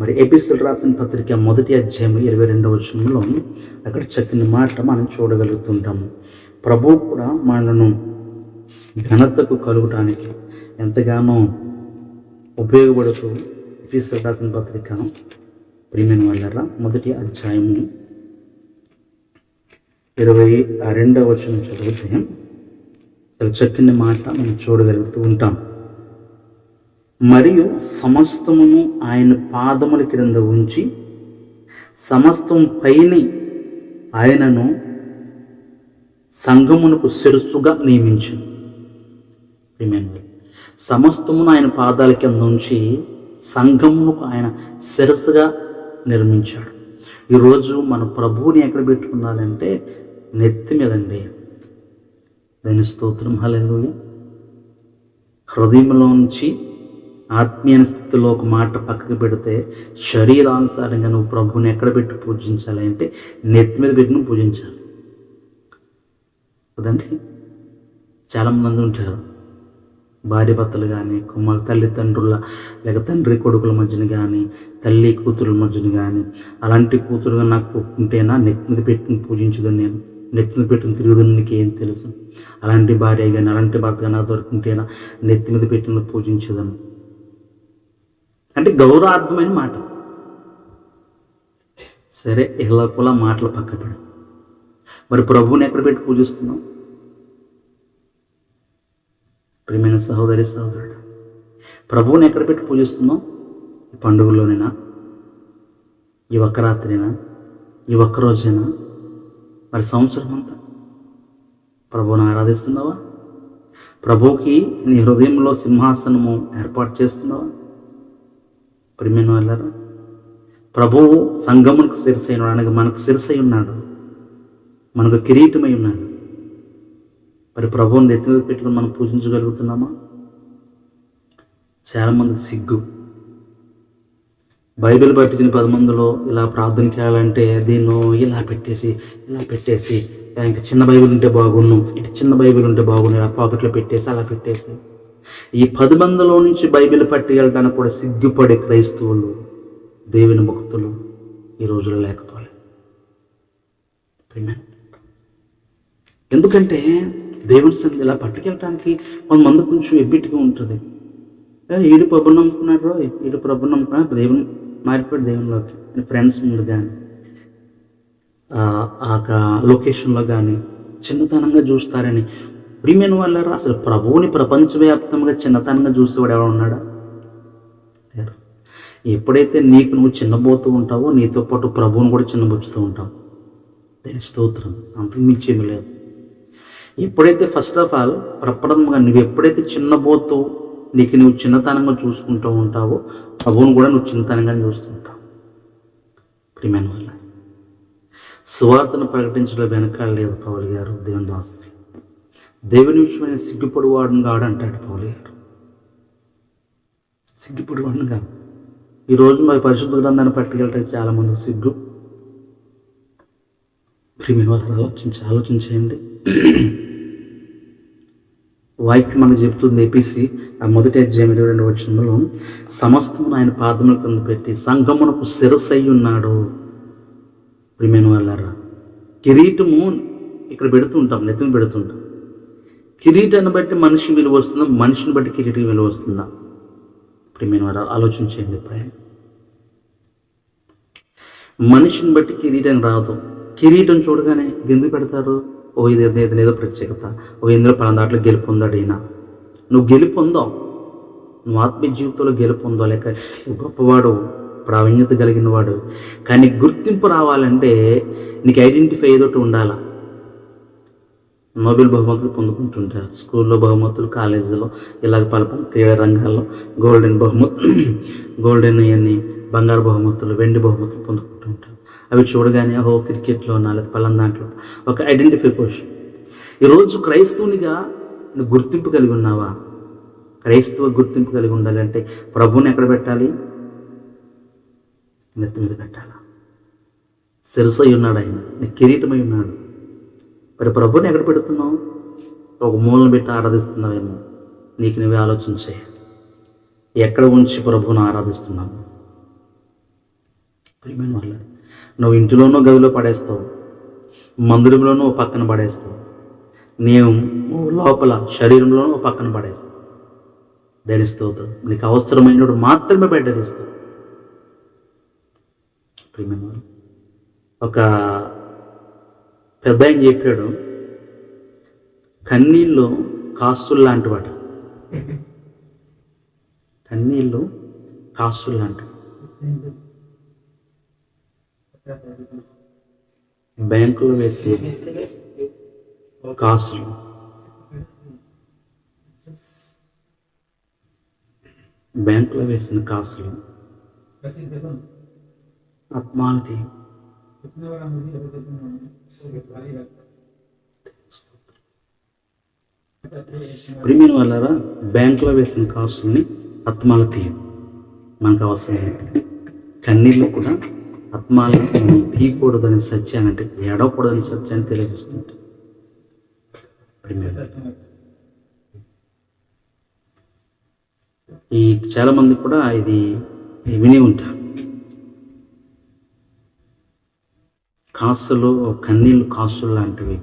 మరి ఎపిసోడ్ రాసిన పత్రిక 1వ అధ్యాయం 22వ వచనంలో అక్కడ చక్కని మాట మనం చూడగలుగుతుంటాము. ప్రభువు కూడా మనను ఘనతకు కలుగటానికి ఎంతగానో ఉపయోగపడుతూ ఎపిసోడ్ రాసిన పత్రిక ప్రియమైన వాళ్ళ 1వ అధ్యాయము 22వ వచనం చదివితే చాలా చక్కని మాట మనం చూడగలుగుతూ ఉంటాం. మరియు సమస్తమును ఆయన పాదముల క్రింద ఉంచి సమస్తం పైన ఆయనను సంఘమునకు శిరస్సుగా నియమించాను. సమస్తమును ఆయన పాదాల కింద ఉంచి సంఘమునకు ఆయన శిరస్సుగా నిర్మించాడు. ఈరోజు మన ప్రభువుని ఎక్కడ పెట్టుకున్నాడంటే నెత్తి మీదండి. దాని స్తోత్రం. హల్లెలూయా. హృదయంలోంచి ఆత్మీయ స్థితిలో ఒక మాట పక్కకు పెడితే శరీరానుసారంగా నువ్వు ప్రభువుని ఎక్కడ పెట్టి పూజించాలి అంటే నెత్తి మీద పెట్టి నువ్వు పూజించాలి కదండి. చాలామంది ఉంటారు భార్య భర్తలు కానీ కుమారు తల్లిదండ్రుల లేక తండ్రి కొడుకుల మధ్యన కానీ తల్లి కూతురుల మధ్యన కానీ అలాంటి కూతురుగా నాకు ఉంటేనా నెత్తి మీద పెట్టుకుని పూజించదు, నేను నెత్తి మీద పెట్టుకుని తిరుగుదని నీకు ఏం తెలుసు, అలాంటి భార్య కానీ అలాంటి భర్త కానీ నాకు దొరుకుంటేనా నెత్తి మీద పెట్టుకుని పూజించదను అంటే గౌరవార్థమైన మాట. సరే ఇలా మాటలు పక్కపడు. మరి ప్రభువుని ఎక్కడ పెట్టి పూజిస్తున్నావు? ప్రియమైన సహోదరి సహోదరుడు, ప్రభువుని ఎక్కడ పెట్టి పూజిస్తున్నావు? ఈ పండుగల్లోనేనా, ఈ ఒక్క రాత్రినా, ఈ ఒక్క రోజైనా, మరి సంవత్సరం అంతా ప్రభువుని ఆరాధిస్తున్నావా? ప్రభువుకి నీ హృదయంలో సింహాసనము ఏర్పాటు చేస్తున్నావా? ప్రియమైన వాళ్ళారా, ప్రభువు సంగమునకు శిరసైన అనగా మనకు శిరసై ఉన్నాడు, మనకు కిరీటమై ఉన్నాడు. మరి ప్రభువుని ఎత్తి మీద పెట్టుకుని మనం పూజించగలుగుతున్నామా? చాలామందికి సిగ్గు. బైబిల్ పట్టుకుని 10 మందిలో ఇలా ప్రార్థనకి వెళ్ళాలంటే దీన్ని ఇలా పెట్టేసి ఇంకా చిన్న బైబిల్ ఉంటే బాగున్ను, ఇటు చిన్న బైబిల్ ఉంటే బాగుండు, ఇలా పాకెట్లో పెట్టేసి అలా పెట్టేసి ఈ 10 మందిలో నుంచి బైబిల్ పట్టి వెళ్ళడానికి కూడా సిగ్గుపడే క్రైస్తవులు, దేవుని భక్తులు ఈ రోజులో లేకపోలేదు. ఎందుకంటే దేవుడి సన్నిధి ఇలా పట్టుకెళ్ళటానికి కొంతమంది కొంచెం ఎబ్బిట్టుగా ఉంటుంది. ఈడు ప్రభుని నమ్ముకున్నాడు, ఈడు ప్రభుని నమ్ముకున్నాడు, దేవుని మారిపోయాడు దేవునిలోకి. ఫ్రెండ్స్ ముందు కానీ ఆ లొకేషన్లో కానీ చిన్నతనంగా చూస్తారని. ప్రియమైన వాళ్ళారా, అసలు ప్రభువుని ప్రపంచవ్యాప్తంగా చిన్నతనంగా చూసేవాడు ఎవరు ఉన్నాడా? ఎప్పుడైతే నీకు నువ్వు చిన్నబోతూ ఉంటావో నీతో పాటు ప్రభువుని కూడా చిన్నబుచ్చుతూ ఉంటావు. దాని స్తోత్రం, అంతకు మించి ఏమి లేదు. ఎప్పుడైతే ఫస్ట్ ఆఫ్ ఆల్ ప్రప్రథమంగా నువ్వు ఎప్పుడైతే చిన్నబోతూ నీకు నువ్వు చిన్నతనంగా చూసుకుంటూ ఉంటావో ప్రభువును కూడా నువ్వు చిన్నతనంగానే చూస్తుంటావు. ప్రియమైన వాళ్ళ, సువార్తను ప్రకటించడం వెనకాల లేదు పౌలు గారు. దేవుని దాసులు దేవుని విషయమైన సిగ్గుపడివాడును కాడు అంటాడు పౌలు గారు. సిగ్గుపడివాడును కాదు. ఈరోజు మరి పరిశుద్ధ గ్రంథాన్ని పట్టుకెళ్ళటానికి చాలామంది సిగ్గు. ప్రియమైన వాళ్ళు ఆలోచించేయండి. వాక్యం మనకు చెప్తుంది ఏపీసీ ఆ 1:22 సమస్తమును ఆయన పాదముల కింద పెట్టి సంఘమునకు శిరసై ఉన్నాడు. ప్రియమైన వాళ్ళారా, కిరీటము ఇక్కడ పెడుతుంటాం, నెత్తిని పెడుతుంటాం. కిరీటాన్ని బట్టి మనిషి విలువ వస్తుందా, మనిషిని బట్టి కిరీటం విలువ వస్తుందా? ప్రియమైన వారు ఆలోచించేయండి. మనిషిని బట్టి కిరీటం రాదు. కిరీటం చూడగానే ఇది ఎందుకు పెడతారు? ఇది ఏదో ప్రత్యేకత, ఇందులో పలానా దాంట్లో గెలుపొందాడు ఈయన. నువ్వు గెలుపొందావు, నువ్వు ఆత్మీయ జీవితంలో గెలుపొందావు, లేక గొప్పవాడు, ప్రావీణ్యత కలిగిన వాడు. కానీ గుర్తింపు రావాలంటే నీకు ఐడెంటిఫై ఏదోటి ఉండాలా. నోబెల్ బహుమతులు పొందుకుంటుంటారు, స్కూల్లో బహుమతులు, కాలేజీలో ఇలాగ పలు క్రీడా రంగాల్లో గోల్డెన్ ఇవన్నీ బంగారు బహుమతులు, వెండి బహుమతులు పొందుకుంటూ ఉంటారు. అవి చూడగానే క్రికెట్లో ఉన్నా లేదా పలానా దాంట్లో ఒక ఐడెంటిఫికేషన్. ఈరోజు క్రైస్తవునిగా నువ్వు గుర్తింపు కలిగి ఉన్నావా? క్రైస్తవ గుర్తింపు కలిగి ఉండాలంటే ప్రభువుని ఎక్కడ పెట్టాలి? నెత్తి మీద పెట్టాలా? శిరసై ఉన్నాడు ఆయన, నీ కిరీటమై ఉన్నాడు. మరి ప్రభువుని ఎక్కడ పెడుతున్నావు? ఒక మూలను పెట్టి ఆరాధిస్తున్నావేమో. నీకు నువ్వే ఆలోచించే, ఎక్కడ ఉంచి ప్రభువుని ఆరాధిస్తున్నావు? ప్రియమైన వాళ్ళ, నువ్వు ఇంటిలోనూ గదిలో పడేస్తావు, మందిరంలోనూ ఓ పక్కన పడేస్తావు, నీవు లోపల శరీరంలోనూ ఓ పక్కన పడేస్తావు. దేని స్తోత్రం, నీకు అవసరమైనప్పుడు మాత్రమే బయట తీస్తావు. ప్రియమైన వాళ్ళు, ఒక పెద్ద ఆయన చెప్పాడు, కన్నీళ్ళు కాసులు లాంటి వాట. కన్నీళ్ళు కాసులు లాంటివి. బ్యాంకులో వేసే కాసులు, బ్యాంకులో వేసిన కాసులు ఆత్మాలతి. ప్రియమైన వాళ్ళారా, బ్యాంకులో వేసిన కాసుల్ని ఆత్మలు తీయం. మనకు అవసరం ఏంటి? కన్నీళ్ళు కూడా ఆత్మలను మనం తీయకూడదని సత్యాన్ని, అంటే ఏడవకూడదని సత్యాన్ని తెలియజేస్తుంటాం. ఈ చాలామంది కూడా ఇది విని ఉంటారు. కాసులు, కన్నీళ్ళు కాసులు లాంటివి,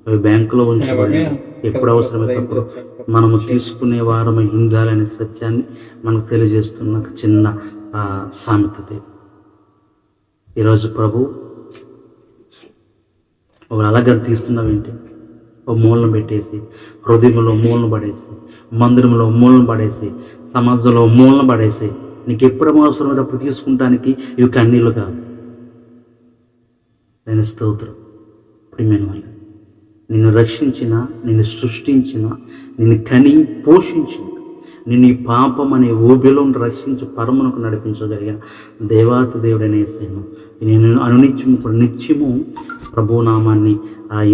అవి బ్యాంకులో ఉంచబడి ఎప్పుడు అవసరమైనప్పుడు మనము తీసుకునే వారము ఉండాలనే సత్యాన్ని మనకు తెలియజేస్తున్న ఒక చిన్న సామెత. ఈరోజు ప్రభు ఒక అలాగే తీస్తున్నావేంటి? ఓ మూలను పెట్టేసి, హృదయంలో మూలను పడేసి, మందిరంలో మూలను పడేసి, సమాజంలో మూలను పడేసి, నీకు ఎప్పుడు అవసరమైనప్పుడు తీసుకుంటానికి ఇవి కన్నీళ్ళు కాదు. నేను స్తోత్రం. ప్రియమైన వాళ్ళ, నిన్ను రక్షించిన, నిన్ను సృష్టించిన, నిన్ను కని పోషించిన, నిన్ను ఈ పాపం అనే ఊబిలో రక్షించి పరమునకు నడిపించగలిగిన దేవాతి దేవుడైన యేసయ్యను నేను అనునిత్యము, ఇప్పుడు నిత్యము ప్రభునామాన్ని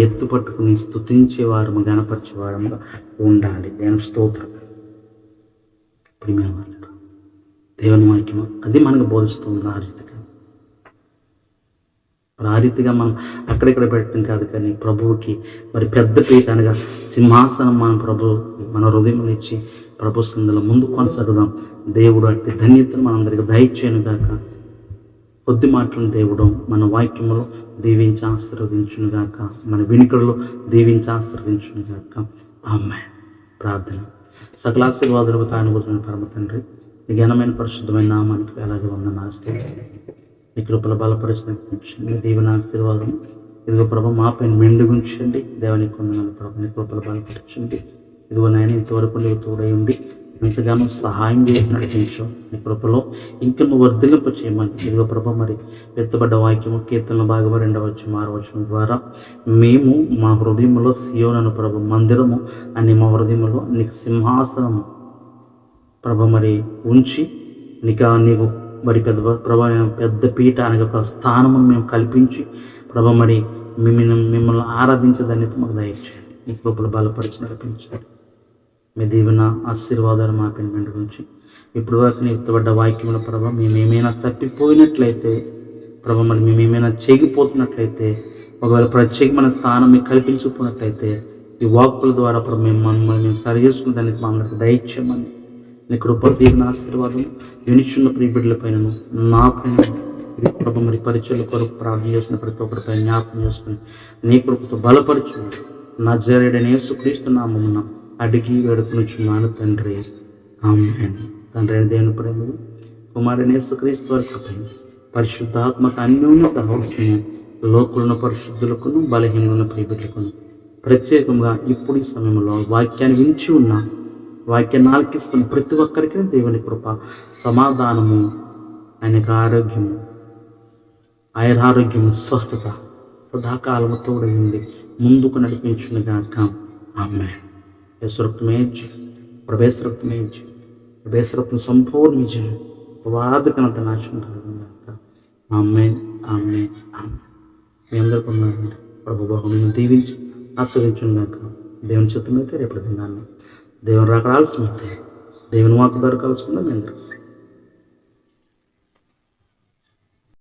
ఎత్తు పట్టుకుని స్తుతించేవారము, గణపరిచేవారముగా ఉండాలి. నేను స్తోత్రం. ప్రియమైన వాళ్ళ, దేవుని వాక్యము అది మనకు బోధిస్తుంది. ఆ రీతిగా మనం అక్కడిక్కడ పెట్టడం కాదు, కానీ ప్రభువుకి మరి పెద్ద పీట అనగా సింహాసనం మన ప్రభు మన హృదయం ఇచ్చి ప్రభు సందులో ముందు కొనసాగుదాం. దేవుడు అట్టి ధన్యతను మనందరికీ దయచేయను గాక. కొద్ది మాటలను దేవుడు మన వాక్యములో దీవించి ఆశీర్వదించును గాక, మన వినికిడిలో దీవించి ఆశీర్వదించును గాక. ఆమేన్. ప్రార్థన. సకల ఆశీర్వాదాలకు తానుభూతున్న పరమ తండ్రి, ఈ ఘనమైన పరిశుద్ధమైన నామానికి వేలాది వందనాలు. నీ కృపల బలపరిచినట్టు దీవెన ఆశీర్వాదం ఇదిగో ప్రభు మాపైన మెండుగుంచండి. దేవానికి కొందనాలు ప్రభు, నీ కృపల బలపరచండి. ఇదిగో నాయన ఇంతవరకు నీవు తోడై ఉండి ఎంతగానో సహాయం చేసి నడిపించు. నీ కృపలో ఇంకా నువ్వు వర్ధిల్లింప చేయమని ఇదిగో ప్రభు మరి ఎత్తబడ్డ వాక్యము కీర్తనల భాగము 2వ అధ్యాయం 6వ వచనం ద్వారా మేము మా హృదయంలో సియోను ప్రభు మందిరము అని మా హృదయంలో నీకు సింహాసనము ప్రభు మరి ఉంచి నీకు మరి పెద్ద పీట అనగా ఒక స్థానమును మేము కల్పించి ప్రభు మరి మిమ్మల్ని ఆరాధించదనేది మాకు దయచేయండి. నీ కృపలు బలపరిచి నడిపించండి. మీ దీవెన ఆశీర్వాదాలు మా పెండు గురించి ఇప్పుడు వరకు నీ ఎత్తబడ్డ వాక్యముల ప్రభు మేమేమైనా తప్పిపోయినట్లయితే ప్రభు మరి మేమేమైనా చేగిపోతున్నట్లయితే, ఒకవేళ ప్రత్యేకమైన స్థానం మీకు కల్పించకపోయినట్లయితే ఈ వాక్కుల ద్వారా ప్రభు మేము సరి చేసుకున్న దానికి మా అందరికి దయచేయమని నీ కృప దీవెన ఆశీర్వాదం వినిచున్న ప్రియబిడ్డల పైన నా పైన ప్రభు మరి పరిచయాల కొరకు ప్రార్థన చేసిన ప్రతి ఒక్కరిపై జ్ఞాపకం చేసుకుని నీ కృపతో బలపరచుకుని నజరేయుడైన యేసుక్రీస్తు నామమున అడిగి వేడుకొనుచున్నాను తండ్రి. ఆమేన్. తండ్రి అయిన దేవుని ప్రేమను, కుమారుడైన యేసుక్రీస్తు వారి కృపను, పరిశుద్ధాత్మక అన్యోన్యత హౌక్యము లోకులను పరిశుద్ధులకును బలహీనులను ప్రియబిడ్డలకును ప్రత్యేకంగా ఇప్పుడు ఈ సమయంలో వాక్యాన్ని వించి ఉన్న, వాక్యాన్ని ఆలకిస్తున్న ప్రతి ఒక్కరికి దేవుని కృప, సమాధానము, ఆయనకు ఆరోగ్యము, ఆయురారోగ్యము, స్వస్థత సదాకాలము తోడైంది ముందుకు నడిపించునుగాక. ఆమేన్. యేసురక్తమేజ్ ప్రవేశరక్తమేజ్ ప్రవేశరక్తం సంపూర్ణ విజయం వాదకనంత నాశనం కలుగుగాక. ఆమేన్. ఆమేన్. ఆమేన్. మీ అందరికీ ఉన్నారండి. ప్రభు బహుమని దీవించి ఆస్వాదించుగాక. దేవుని చిత్తమైతే రేపటి దినాన్ని దేవుని రాక ఆలస్యమైతే దేవుని వాకు దొరకాల్సిందా మీ అందరికీ